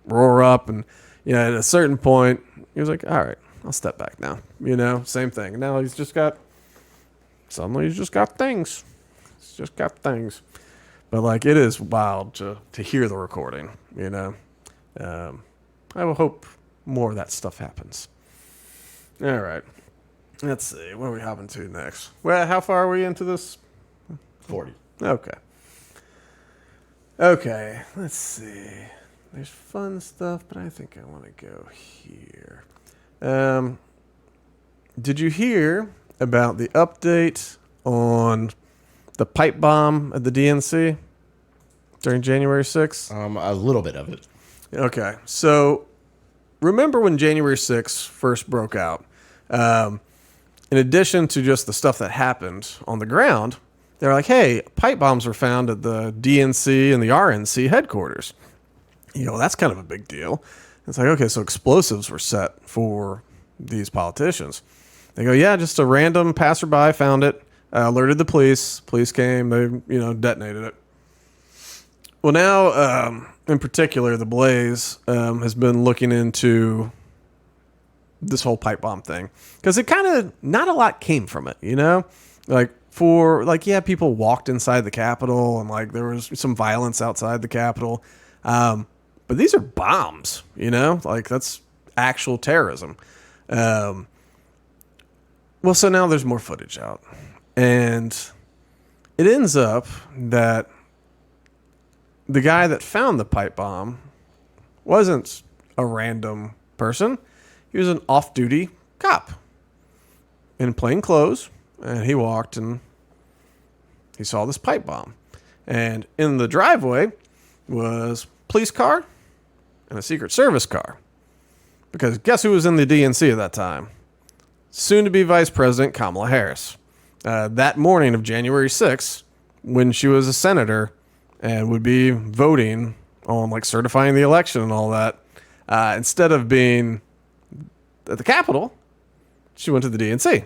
roar up, and at a certain point, he was like, all right, I'll step back now. Same thing. Now he's just got things. He's just got things. But like, it is wild to hear the recording. I will hope more of that stuff happens. All right. Let's see. What are we hopping to next? Well, how far are we into this? 40. Okay. Let's see. There's fun stuff, but I think I want to go here. Did you hear about the update on the pipe bomb at the DNC during January 6th? A little bit of it. Okay. So remember when January 6th first broke out? In addition to just the stuff that happened on the ground, they're like, hey, pipe bombs were found at the DNC and the RNC headquarters. That's kind of a big deal. It's like, okay, so explosives were set for these politicians. They go, yeah, just a random passerby found it, alerted the police. Police came, they, detonated it. Well, now, in particular, the Blaze has been looking into this whole pipe bomb thing, because it kind of, not a lot came from it, people walked inside the Capitol, and like there was some violence outside the Capitol, but these are bombs, that's actual terrorism. Well, so now there's more footage out, and it ends up that the guy that found the pipe bomb wasn't a random person. He was an off-duty cop in plain clothes, and he walked and he saw this pipe bomb. And in the driveway was a police car and a Secret Service car. Because guess who was in the DNC at that time? Soon-to-be Vice President Kamala Harris. That morning of January 6th, when she was a senator and would be voting on like certifying the election and all that, instead of being at the Capitol, she went to the DNC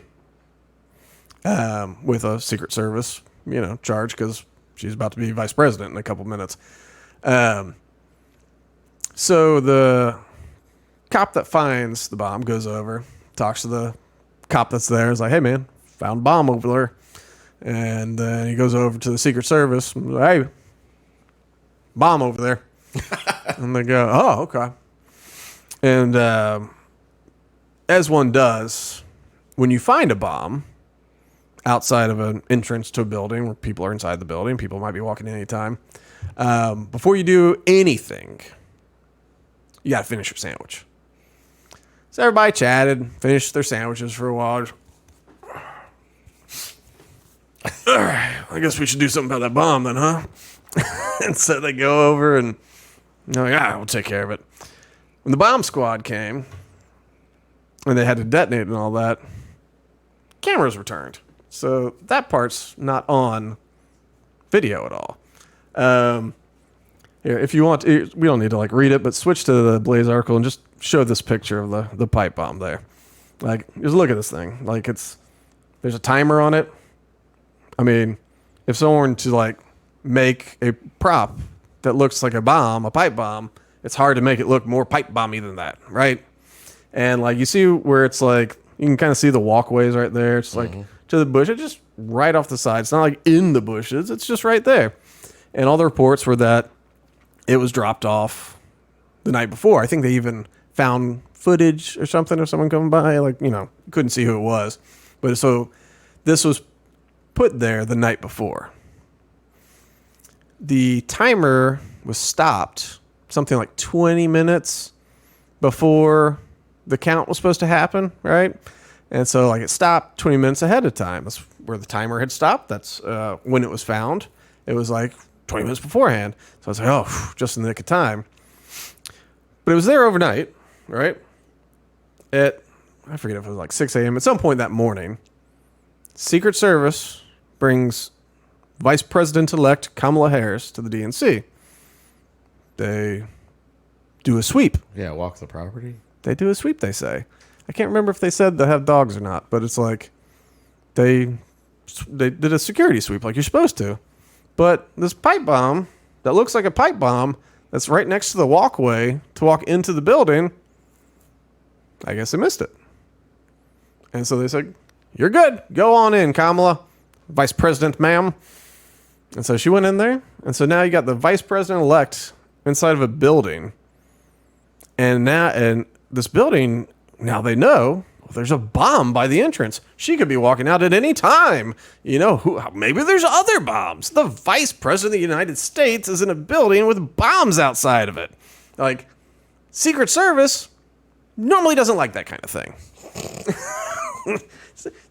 with a Secret Service, charge, because she's about to be vice president in a couple minutes. So the cop that finds the bomb goes over, talks to the cop that's there, is like, hey man, found a bomb over there. And then he goes over to the Secret Service, hey, bomb over there. And they go, oh, okay. And as one does, when you find a bomb outside of an entrance to a building where people are inside the building, people might be walking in any time, before you do anything, you got to finish your sandwich. So everybody chatted, finished their sandwiches for a while. I guess we should do something about that bomb then, huh? And so they go over and they're like, we'll take care of it. When the bomb squad came and they had to detonate and all that, cameras were turned. So that part's not on video at all. Here, if you want, we don't need to like read it, but switch to the Blaze article and just show this picture of the pipe bomb there. Like, just look at this thing. Like, there's a timer on it. I mean, if someone were to like make a prop that looks like a bomb, a pipe bomb, it's hard to make it look more pipe bomby than that, right? And like, you see where it's like, you can kind of see the walkways right there. It's like to the bush. It's just right off the side. It's not like in the bushes. It's just right there. And all the reports were that it was dropped off the night before. I think they even found footage or something of someone coming by. Like, couldn't see who it was. But so this was put there the night before. The timer was stopped something like 20 minutes before the count was supposed to happen, right? And so like it stopped 20 minutes ahead of time. That's where the timer had stopped. That's when it was found. It was like 20 minutes beforehand. So I was like, oh, just in the nick of time. But it was there overnight, right? I forget if it was like 6 a.m. At some point that morning, Secret Service brings Vice President-elect Kamala Harris to the DNC. They do a sweep. Yeah, walk the property. They do a sweep, they say. I can't remember if they said they have dogs or not, but it's like they did a security sweep like you're supposed to. But this pipe bomb that looks like a pipe bomb that's right next to the walkway to walk into the building. I guess they missed it. And so they said, you're good. Go on in, Kamala, Vice President, ma'am. And so she went in there. And so now you got the Vice President-elect inside of a building. And this building, now they know there's a bomb by the entrance. She could be walking out at any time. You know, maybe there's other bombs. The Vice President of the United States is in a building with bombs outside of it. Like, Secret Service normally doesn't like that kind of thing.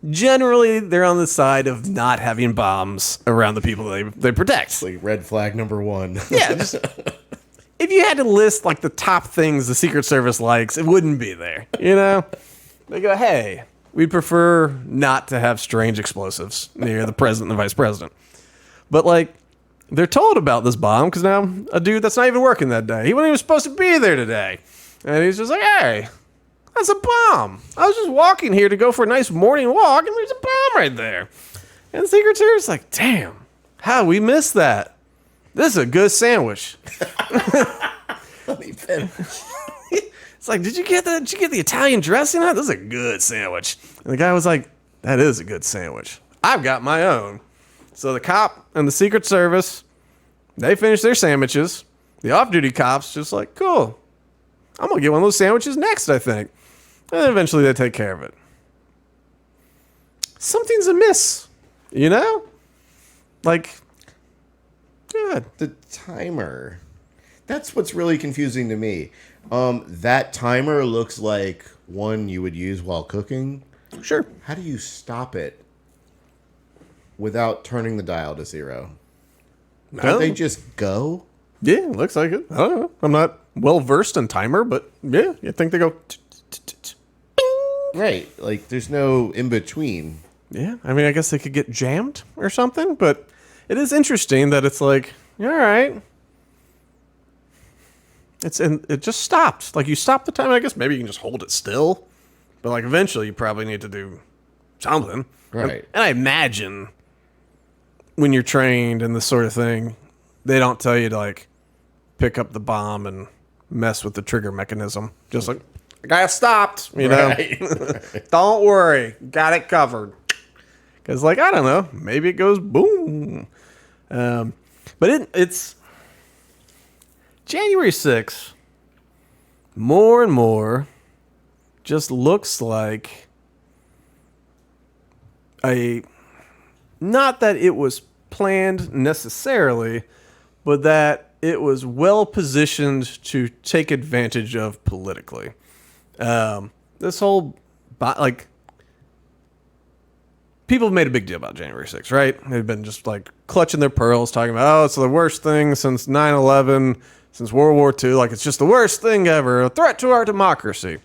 Generally, they're on the side of not having bombs around the people they protect. Like red flag number 1. Yeah, just if you had to list like the top things the Secret Service likes, it wouldn't be there. You know, they go, "Hey, we'd prefer not to have strange explosives near the president and the vice president." But like, they're told about this bomb because now a dude that's not even working that day, he wasn't even supposed to be there today, and he's just like, "Hey, that's a bomb. I was just walking here to go for a nice morning walk, and there's a bomb right there." And the Secret Service is like, "Damn, how we missed that? This is a good sandwich." Let me finish. It's like, did you get the Italian dressing on it? This is a good sandwich. And the guy was like, that is a good sandwich. I've got my own. So the cop and the Secret Service, they finished their sandwiches. The off-duty cops just like, cool. I'm going to get one of those sandwiches next, I think. And then eventually they take care of it. Something's amiss, you know? Like, good. The timer. That's what's really confusing to me. That timer looks like one you would use while cooking. Sure. How do you stop it without turning the dial to 0? Don't they just go? Yeah, looks like it. I don't know. I'm not well versed in timer, but yeah, you think they go. Right. Like, there's no in between. Yeah, I mean, I guess they could get jammed or something, but it is interesting that it's like, all right. It just stopped. Like, you stop the time, I guess maybe you can just hold it still. But, like, eventually you probably need to do something. Right. And I imagine when you're trained in this sort of thing, they don't tell you to, like, pick up the bomb and mess with the trigger mechanism. Just like, I got stopped, you know? Right. Don't worry. Got it covered. Because, like, I don't know. Maybe it goes boom. But it's January 6th, more and more, just looks like not that it was planned necessarily, but that it was well positioned to take advantage of politically. This whole, like, people have made a big deal about January 6th, right? They've been just like clutching their pearls, talking about, oh, it's the worst thing since 9/11, since World War II. Like, it's just the worst thing ever, a threat to our democracy.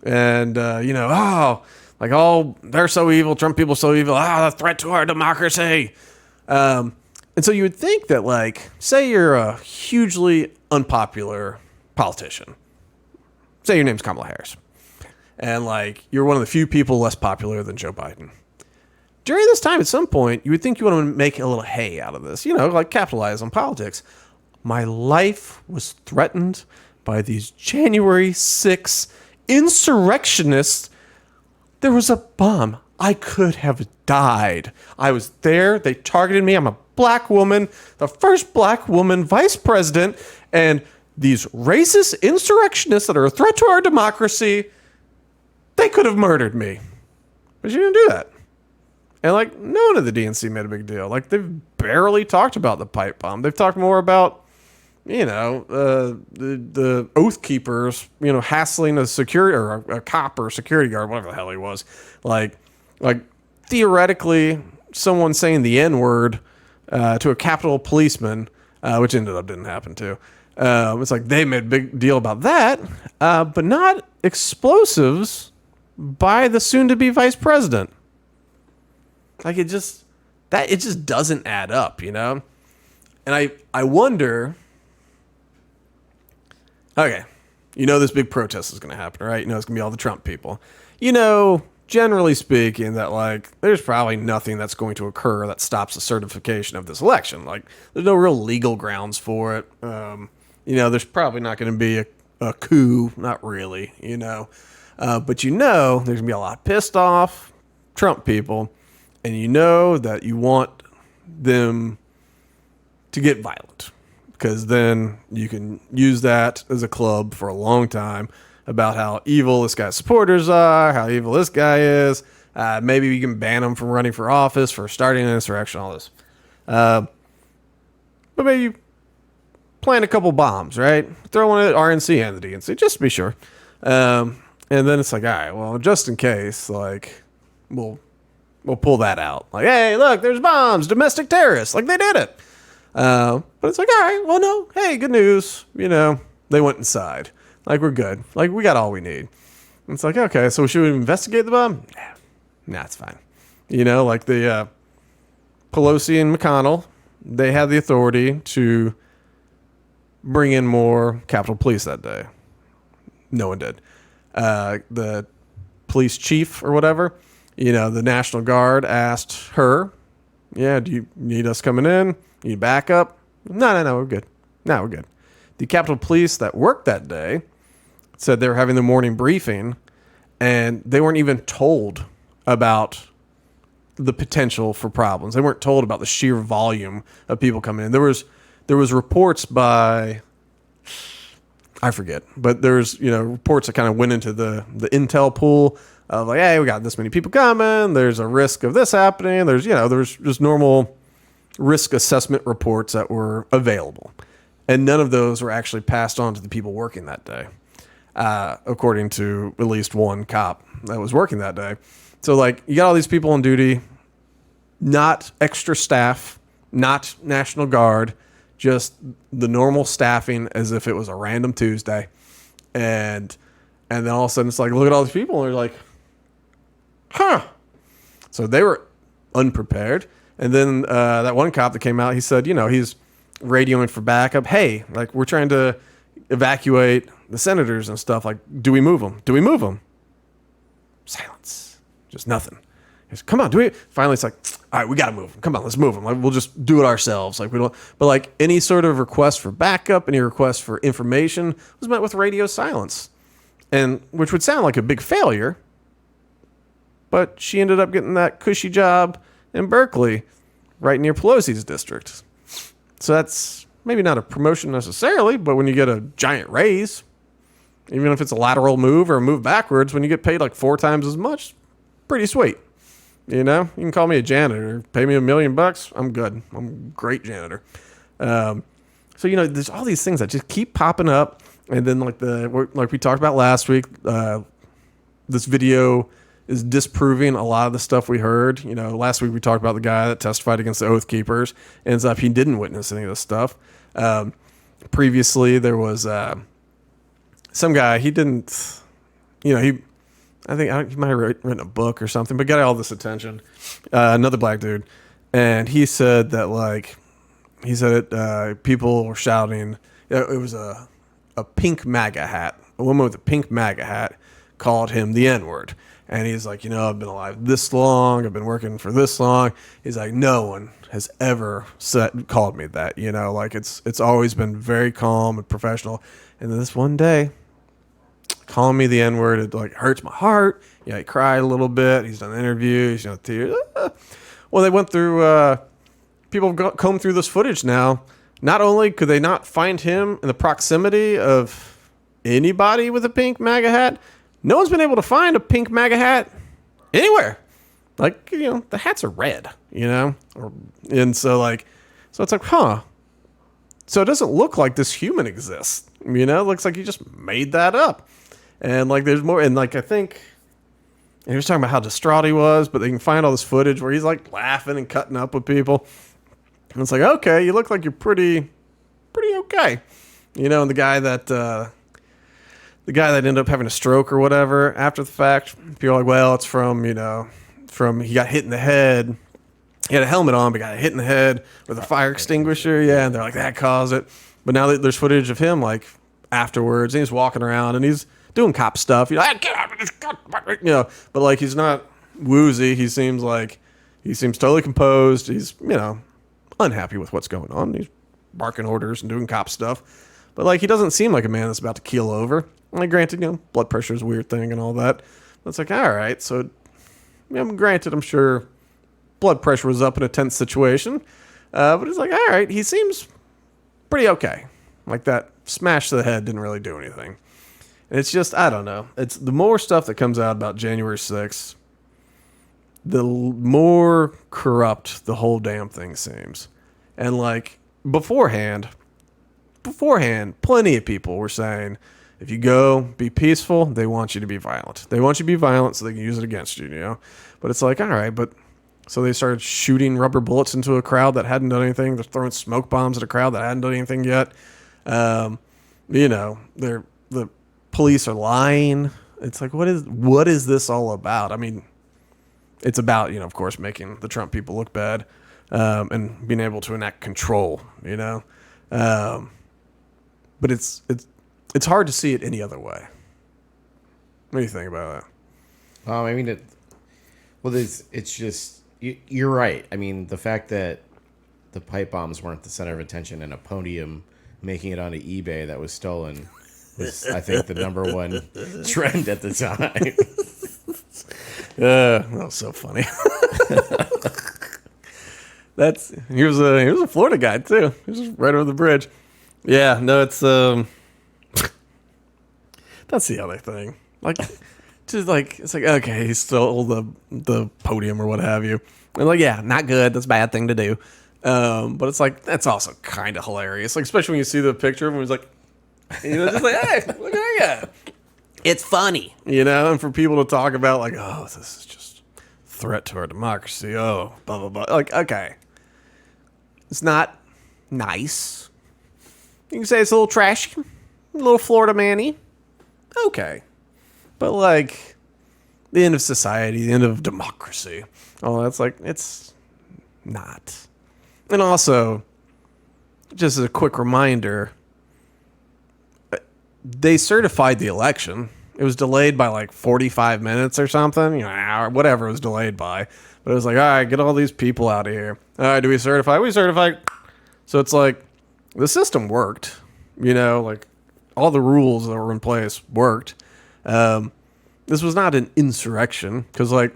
And, you know, oh, like, oh, they're so evil, Trump people so evil, a threat to our democracy. And so you would think that, like, say you're a hugely unpopular politician. Say your name's Kamala Harris. And, like, you're one of the few people less popular than Joe Biden. During this time, at some point, you would think you want to make a little hay out of this, you know, like capitalize on politics. My life was threatened by these January 6 insurrectionists. There was a bomb. I could have died. I was there. They targeted me. I'm a black woman, the first black woman vice president, and these racist insurrectionists that are a threat to our democracy, they could have murdered me. But you didn't do that. And, like, no one at the DNC made a big deal. Like, they've barely talked about the pipe bomb. They've talked more about, you know, the oath keepers, you know, hassling a security or a cop or a security guard, whatever the hell he was. Like theoretically, someone saying the N-word to a Capitol policeman, which ended up didn't happen too. It's like they made a big deal about that, but not explosives by the soon-to-be vice president. Like, it just doesn't add up, you know? And I wonder, okay, you know this big protest is going to happen, right? You know it's going to be all the Trump people. You know generally speaking, that like there's probably nothing that's going to occur that stops the certification of this election. Like there's no real legal grounds for it. There's probably not going to be a coup, not really, but there's going to be a lot of pissed off Trump people, and that you want them to get violent, because then you can use that as a club for a long time about how evil this guy's supporters are, how evil this guy is. Maybe we can ban him from running for office, for starting an insurrection, all this. But maybe plant a couple bombs, right? Throw one at RNC and the DNC, just to be sure. And then it's like, all right, well, just in case, like, we'll pull that out. Like, hey, look, there's bombs, domestic terrorists. Like, they did it. But it's like, all right, well, no, hey, good news. They went inside. Like, we're good. Like, we got all we need. And it's like, okay, so should we investigate the bomb? Nah, it's fine. Like the Pelosi and McConnell, they had the authority to bring in more Capitol Police that day. No one did. The police chief or whatever, the National Guard asked her, yeah, do you need us coming in? Need backup? No, we're good. No, we're good. The Capitol Police that worked that day said they were having the morning briefing, and they weren't even told about the potential for problems. They weren't told about the sheer volume of people coming in. There was reports by, I forget, but there's reports that kind of went into the intel pool of like, hey, we got this many people coming. There's a risk of this happening. There's just normal risk assessment reports that were available, and none of those were actually passed on to the people working that day. According to at least one cop that was working that day. So, like, you got all these people on duty, not extra staff, not National Guard, just the normal staffing as if it was a random Tuesday. And then all of a sudden it's like, look at all these people, and they're like, huh. So they were unprepared. And then that one cop that came out, he said, he's radioing for backup. Hey, like, we're trying to evacuate the senators and stuff. Like, do we move them? Do we move them? Silence. Just nothing. Goes, come on, do we? Finally, it's like, all right, we got to move them. Come on, let's move them. Like, we'll just do it ourselves. Like, we don't. But like any sort of request for backup, any request for information was met with radio silence, and which would sound like a big failure. But she ended up getting that cushy job in Berkeley, right near Pelosi's district. So that's maybe not a promotion necessarily, but when you get a giant raise, even if it's a lateral move or a move backwards, when you get paid like 4 times as much, pretty sweet. You can call me a janitor, pay me $1 million, I'm good. I'm a great janitor. So there's all these things that just keep popping up, and then like we talked about last week, this video is disproving a lot of the stuff we heard. Last week we talked about the guy that testified against the Oath Keepers. Ends up he didn't witness any of this stuff. Previously there was some guy, he didn't, I think he might have written a book or something, but got all this attention. Another black dude. And he said that people were shouting, it was a pink MAGA hat. A woman with a pink MAGA hat called him the N-word. And he's like, I've been alive this long. I've been working for this long. He's like, no one has ever called me that. Like it's always been very calm and professional. And then this one day, calling me the N-word, it like hurts my heart. He cried a little bit. He's done interviews, tears. Well, they went through, people have combed through this footage now. Not only could they not find him in the proximity of anybody with a pink MAGA hat, no one's been able to find a pink MAGA hat anywhere. Like, the hats are red, and so it's like, huh. So it doesn't look like this human exists, it looks like you just made that up. And like, there's more, and like, I think, and he was talking about how distraught he was, but they can find all this footage where he's like laughing and cutting up with people. And it's like, okay, you look like you're pretty okay. And the guy that ended up having a stroke or whatever after the fact, people are like, well, it's from he got hit in the head. He had a helmet on, but got hit in the head with a fire extinguisher. Yeah, and they're like, that caused it. But now there's footage of him like afterwards, and he's walking around, and he's doing cop stuff. You know, but like he's not woozy. He seems totally composed. He's, you know, unhappy with what's going on. He's barking orders and doing cop stuff. But like he doesn't seem like a man that's about to keel over. Like granted, you know, blood pressure is a weird thing and all that. But it's like, all right, so granted, I'm sure blood pressure was up in a tense situation. But it's like, all right, he seems pretty okay. Like that smash to the head didn't really do anything. And it's just, I don't know. It's the more stuff that comes out about January 6th, the more corrupt the whole damn thing seems. And like beforehand, plenty of people were saying, if you go be peaceful, they want you to be violent. They want you to be violent so they can use it against you, you know? But it's like, all right, but so they started shooting rubber bullets into a crowd that hadn't done anything. They're throwing smoke bombs at a crowd that hadn't done anything yet. You know, the police are lying. It's like, what is this all about? I mean, it's about, you know, of course, making the Trump people look bad, and being able to enact control, you know? But it's hard to see it any other way. What do you think about that? I mean, it's just, you're right. I mean, the fact that the pipe bombs weren't the center of attention and a podium making it onto eBay that was stolen was, I think, the number one trend at the time. That was so funny. He was a Florida guy too. He was just right over the bridge. Yeah, no, it's that's the other thing. Like, just like it's like, okay, he stole the podium or what have you, and like, yeah, not good. That's a bad thing to do. But it's like that's also kind of hilarious. Like, especially when you see the picture of him, he's like, you know, just like, hey, look at that guy. It's funny, you know, and for people to talk about like, oh, this is just a threat to our democracy. Oh, blah blah blah. Like, okay, it's not nice. You can say it's a little trashy, a little Florida man-y. Okay. But like the end of society, the end of democracy. Oh, that's like, it's not. And also, just as a quick reminder, they certified the election. It was delayed by like 45 minutes or something, you know, an hour, whatever it was delayed by. But it was like, all right, get all these people out of here. All right, do we certify? We certify. So it's like, the system worked, you know, like all the rules that were in place worked. This was not an insurrection because, like,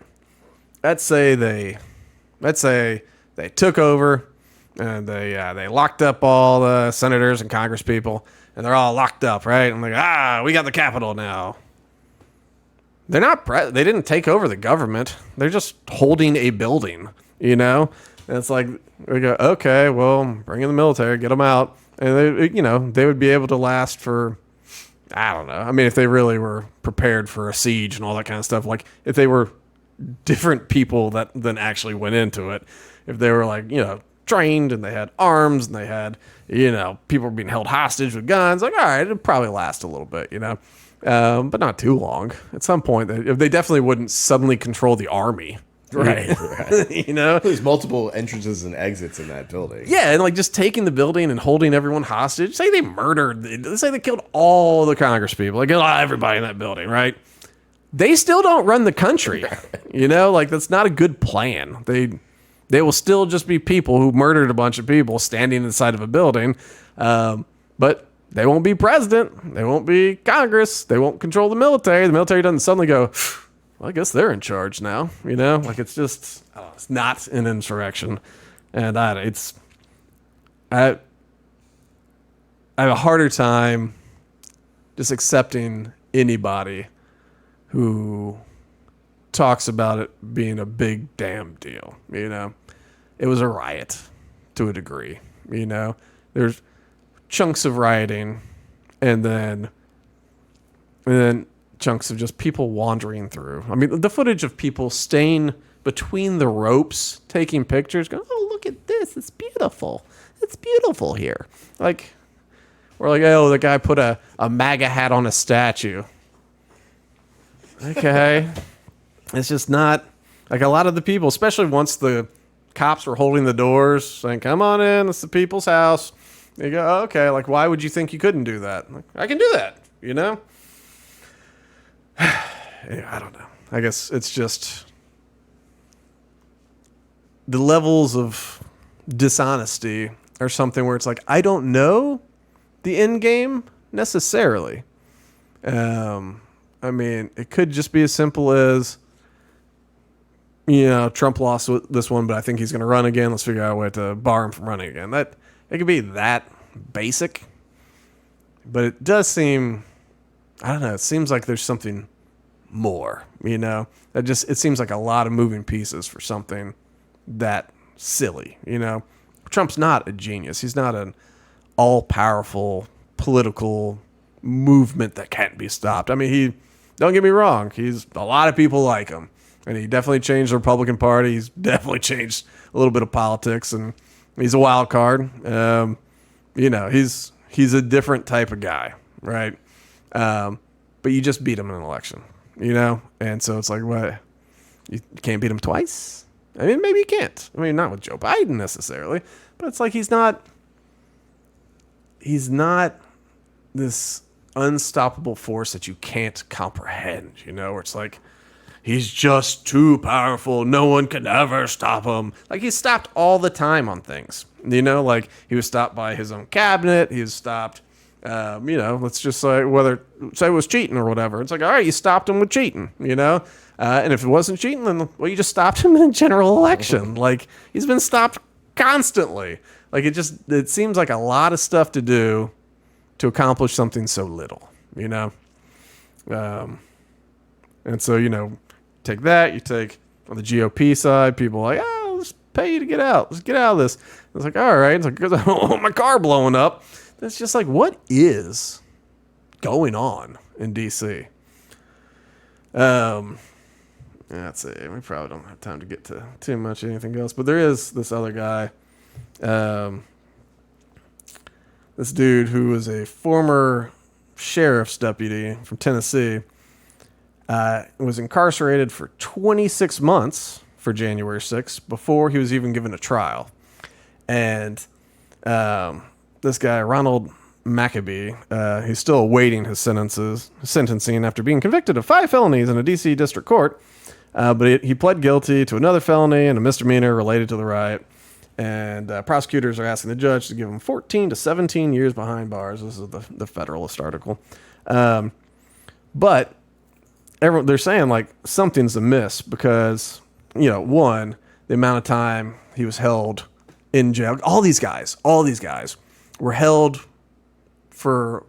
let's say they took over and they locked up all the senators and Congress people and they're all locked up, right? I'm like, we got the Capitol now. They're not. They didn't take over the government. They're just holding a building, you know. And it's like, we go, okay, well, bring in the military, get them out. And, they would be able to last for, I don't know. I mean, if they really were prepared for a siege and all that kind of stuff, like if they were different people than actually went into it, if they were like, you know, trained and they had arms and they had, you know, people were being held hostage with guns, like, all right, it'd probably last a little bit, you know, but not too long. At some point, they definitely wouldn't suddenly control the army. Right. You know, There's multiple entrances and exits in that building. Yeah, and like just taking the building and holding everyone hostage. Say they killed all the Congress people. Like, everybody in that building, right? They still don't run the country. You know, like that's not a good plan. They will still just be people who murdered a bunch of people standing inside of a building. But they won't be president. They won't be Congress. They won't control the military. The military doesn't suddenly go, well, I guess they're in charge now, you know? Like, it's just, it's not an insurrection. And I have a harder time just accepting anybody who talks about it being a big damn deal, you know? It was a riot to a degree, you know? There's chunks of rioting and then chunks of just people wandering through. I mean, the footage of people staying between the ropes, taking pictures, going, oh, look at this. It's beautiful. It's beautiful here. Like, we're like, oh, the guy put a MAGA hat on a statue. Okay. It's just not, like a lot of the people, especially once the cops were holding the doors, saying, come on in, it's the people's house. You go, oh, okay, like, why would you think you couldn't do that? Like, I can do that, you know? Yeah, I don't know. I guess it's just the levels of dishonesty are something where it's like, I don't know the end game necessarily. I mean, it could just be as simple as, Trump lost this one, but I think he's going to run again. Let's figure out a way to bar him from running again. It could be that basic, but it does seem, I don't know, it seems like there's something more, it seems like a lot of moving pieces for something that silly, Trump's not a genius. He's not an all-powerful political movement that can't be stopped. I mean, don't get me wrong, a lot of people like him, and he definitely changed the Republican Party. He's definitely changed a little bit of politics, and he's a wild card. He's a different type of guy, right? But you just beat him in an election, and so it's like, what? You can't beat him twice? I mean, maybe you can't. I mean, not with Joe Biden necessarily, but it's like he's not this unstoppable force that you can't comprehend, where it's like, he's just too powerful. No one can ever stop him. Like, he's stopped all the time on things, like he was stopped by his own cabinet. He was stopped, let's just say it was cheating or whatever. It's like, all right, you stopped him with cheating, and if it wasn't cheating, then, well, you just stopped him in a general election. Like, he's been stopped constantly. Like, it seems like a lot of stuff to do to accomplish something so little, and so, take that, you take on the GOP side, people are like, let's pay you to get out. Let's get out of this. It's like, all right. It's like, because I don't want my car blowing up. It's just like, what is going on in D.C.? Let's see. We probably don't have time to get to too much anything else, but there is this other guy, this dude who was a former sheriff's deputy from Tennessee, was incarcerated for 26 months for January 6th before he was even given a trial. And this guy, Ronald Maccabee, he's still awaiting his sentencing after being convicted of 5 felonies in a D.C. district court. But he pled guilty to another felony and a misdemeanor related to the riot. And prosecutors are asking the judge to give him 14 to 17 years behind bars. This is the Federalist article. But they're saying, like, something's amiss because, one, the amount of time he was held in jail. All these guys were held for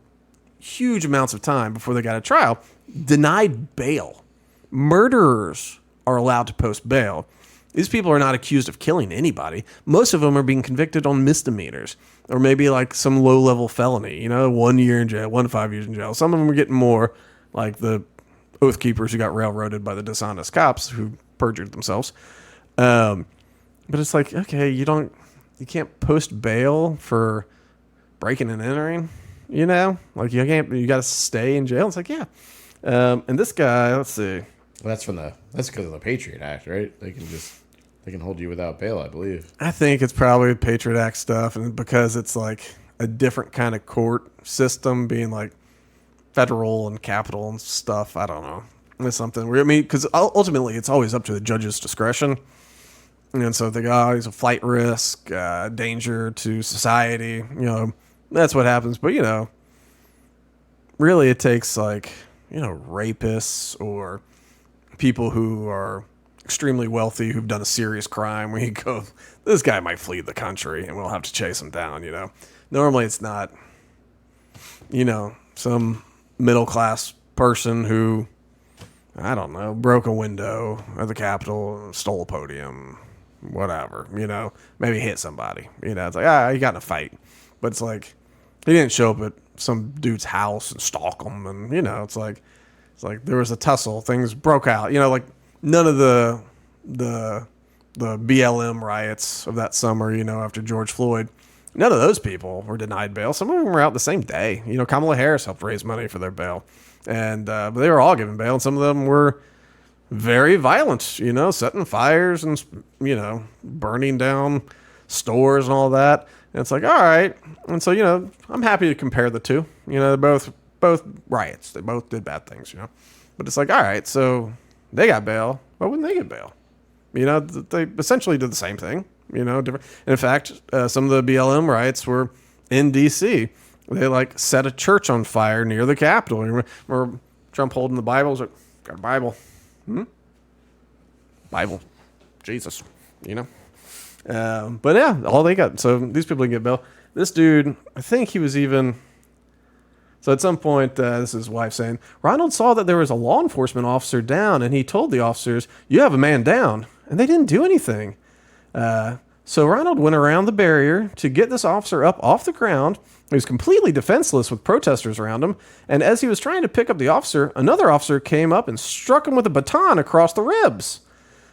huge amounts of time before they got a trial, denied bail. Murderers are allowed to post bail. These people are not accused of killing anybody. Most of them are being convicted on misdemeanors or maybe like some low-level felony, 1 year in jail, 1 to 5 years in jail. Some of them are getting more, like the Oath Keepers who got railroaded by the dishonest cops who perjured themselves. But it's like, okay, you can't post bail for breaking and entering, like you got to stay in jail. It's like, yeah. And this guy, let's see. Well, that's because of the Patriot Act, right? They can hold you without bail, I believe. I think it's probably Patriot Act stuff, and because it's like a different kind of court system, being like federal and capital and stuff. I don't know. It's something weird. I mean, because ultimately it's always up to the judge's discretion. And so they go, he's a flight risk, danger to society. That's what happens. But, really it takes like, rapists or people who are extremely wealthy who've done a serious crime where you go, this guy might flee the country and we'll have to chase him down, Normally it's not, some middle-class person who, I don't know, broke a window at the Capitol, stole a podium, whatever, maybe hit somebody. It's like, he got in a fight. But it's like, he didn't show up at some dude's house and stalk him. And, it's like there was a tussle. Things broke out. Like none of the BLM riots of that summer, after George Floyd, none of those people were denied bail. Some of them were out the same day. Kamala Harris helped raise money for their bail. And but they were all given bail. And some of them were very violent, setting fires and, burning down stores and all that. And it's like, all right. And so, I'm happy to compare the two. They're both riots. They both did bad things, But it's like, all right, so they got bail. Why wouldn't they get bail? They essentially did the same thing. Different. And in fact, some of the BLM riots were in D.C. They set a church on fire near the Capitol. Remember Trump holding the Bibles? Got a Bible. Bible. Jesus. But yeah, all they got. So these people didn't get bail. This dude, I think he was even. So at some point, this is his wife saying, Ronald saw that there was a law enforcement officer down, and he told the officers, "You have a man down," and they didn't do anything. So Ronald went around the barrier to get this officer up off the ground. He was completely defenseless with protesters around him, and as he was trying to pick up the officer, another officer came up and struck him with a baton across the ribs.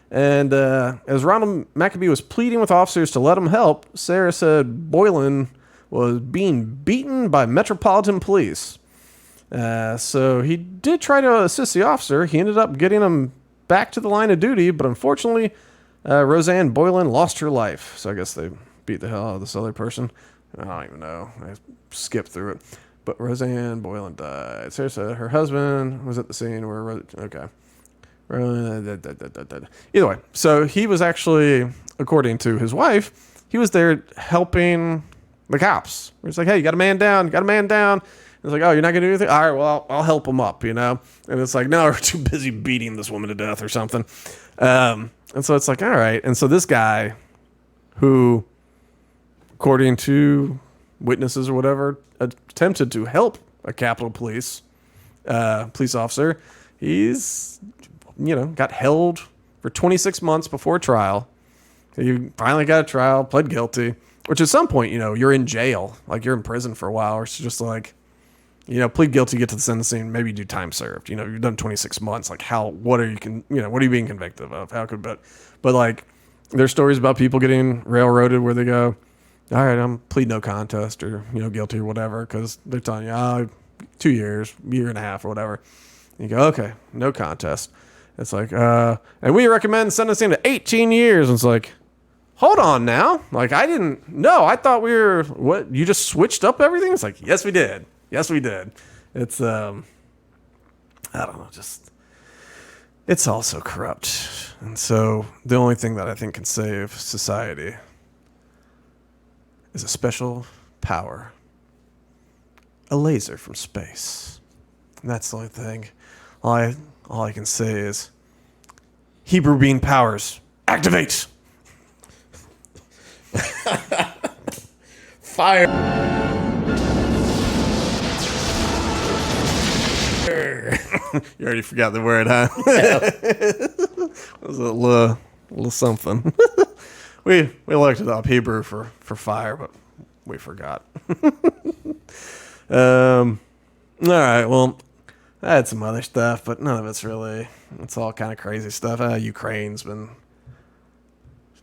And as Ronald Maccabee was pleading with officers to let him help, Sarah said Boylan was being beaten by Metropolitan Police. So he did try to assist the officer. He ended up getting him back to the line of duty, but unfortunately, Roseanne Boylan lost her life. So I guess they beat the hell out of this other person. I don't even know. I skipped through it. But Roseanne Boylan died. Sarah said her husband was at the scene where... Okay. Either way, so he was actually, according to his wife, he was there helping the cops. He's like, hey, you got a man down, It's like, oh, you're not going to do anything? All right, well, I'll help him up, And it's like, no, we're too busy beating this woman to death or something. And so it's like, all right. And so this guy who, according to witnesses or whatever, attempted to help a Capitol Police officer, he's... got held for 26 months before trial. He finally got a trial, pled guilty, which at some point, you're in jail. You're in prison for a while. Or it's just plead guilty, get to the sentencing, maybe do time served. You've done 26 months. What are you being convicted of? How could, but there's stories about people getting railroaded where they go, all right, I'm plead no contest or, guilty or whatever. Cause they're telling you, 2 years, year and a half or whatever. And you go, okay, no contest. It's like, and we recommend sentencing to 18 years. And it's like, hold on now. I didn't know. I thought we were, what, you just switched up everything? It's like, yes, we did. Yes, we did. It's, I don't know, it's all so corrupt. And so the only thing that I think can save society is a special power, a laser from space. And that's the only thing. All I can say is, Hebrew bean powers, activate! Fire! You already forgot the word, huh? It was a little something. we looked it up, Hebrew for fire, but we forgot. All right, well... I had some other stuff, but none of it's really, it's all kind of crazy stuff. Ukraine's been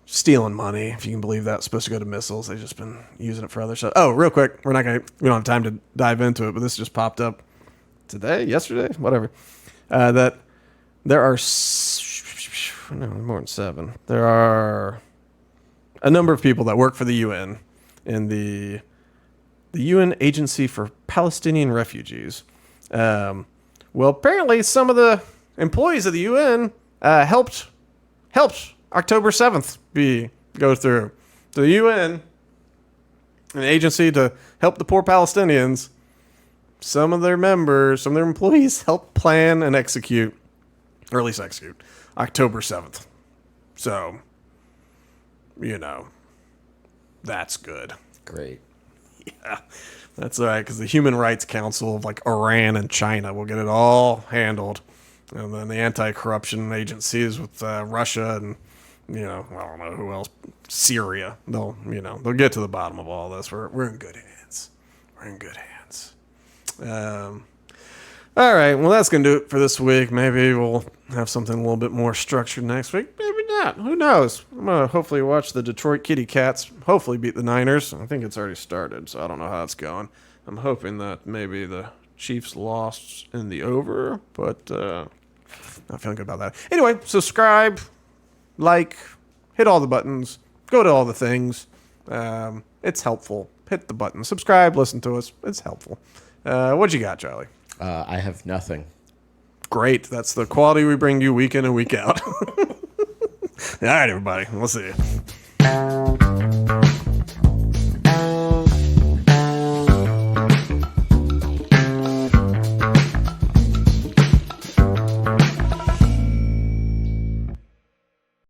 stealing money, if you can believe that. It's supposed to go to missiles. They've just been using it for other stuff. Oh, real quick, we don't have time to dive into it, but this just popped up today, yesterday, whatever. That there are, more than 7. There are a number of people that work for the UN in the UN Agency for Palestinian Refugees. Well, apparently some of the employees of the UN helped October 7th go through. The UN, an agency to help the poor Palestinians, some of their employees helped plan and execute, or at least execute, October 7th. So, that's good. Great. Yeah. That's all right, because the Human Rights Council of Iran and China will get it all handled. And then the anti-corruption agencies with Russia and, I don't know who else, Syria. They'll get to the bottom of all this. We're in good hands. All right, well, that's going to do it for this week. Maybe we'll have something a little bit more structured next week. Maybe not. Who knows? I'm going to hopefully watch the Detroit Kitty Cats hopefully beat the Niners. I think it's already started, so I don't know how it's going. I'm hoping that maybe the Chiefs lost in the over, but not feeling good about that. Anyway, subscribe, hit all the buttons, go to all the things. It's helpful. Hit the button. Subscribe, listen to us. It's helpful. What you got, Charlie? I have nothing. Great. That's the quality we bring you week in and week out. All right, everybody. We'll see you.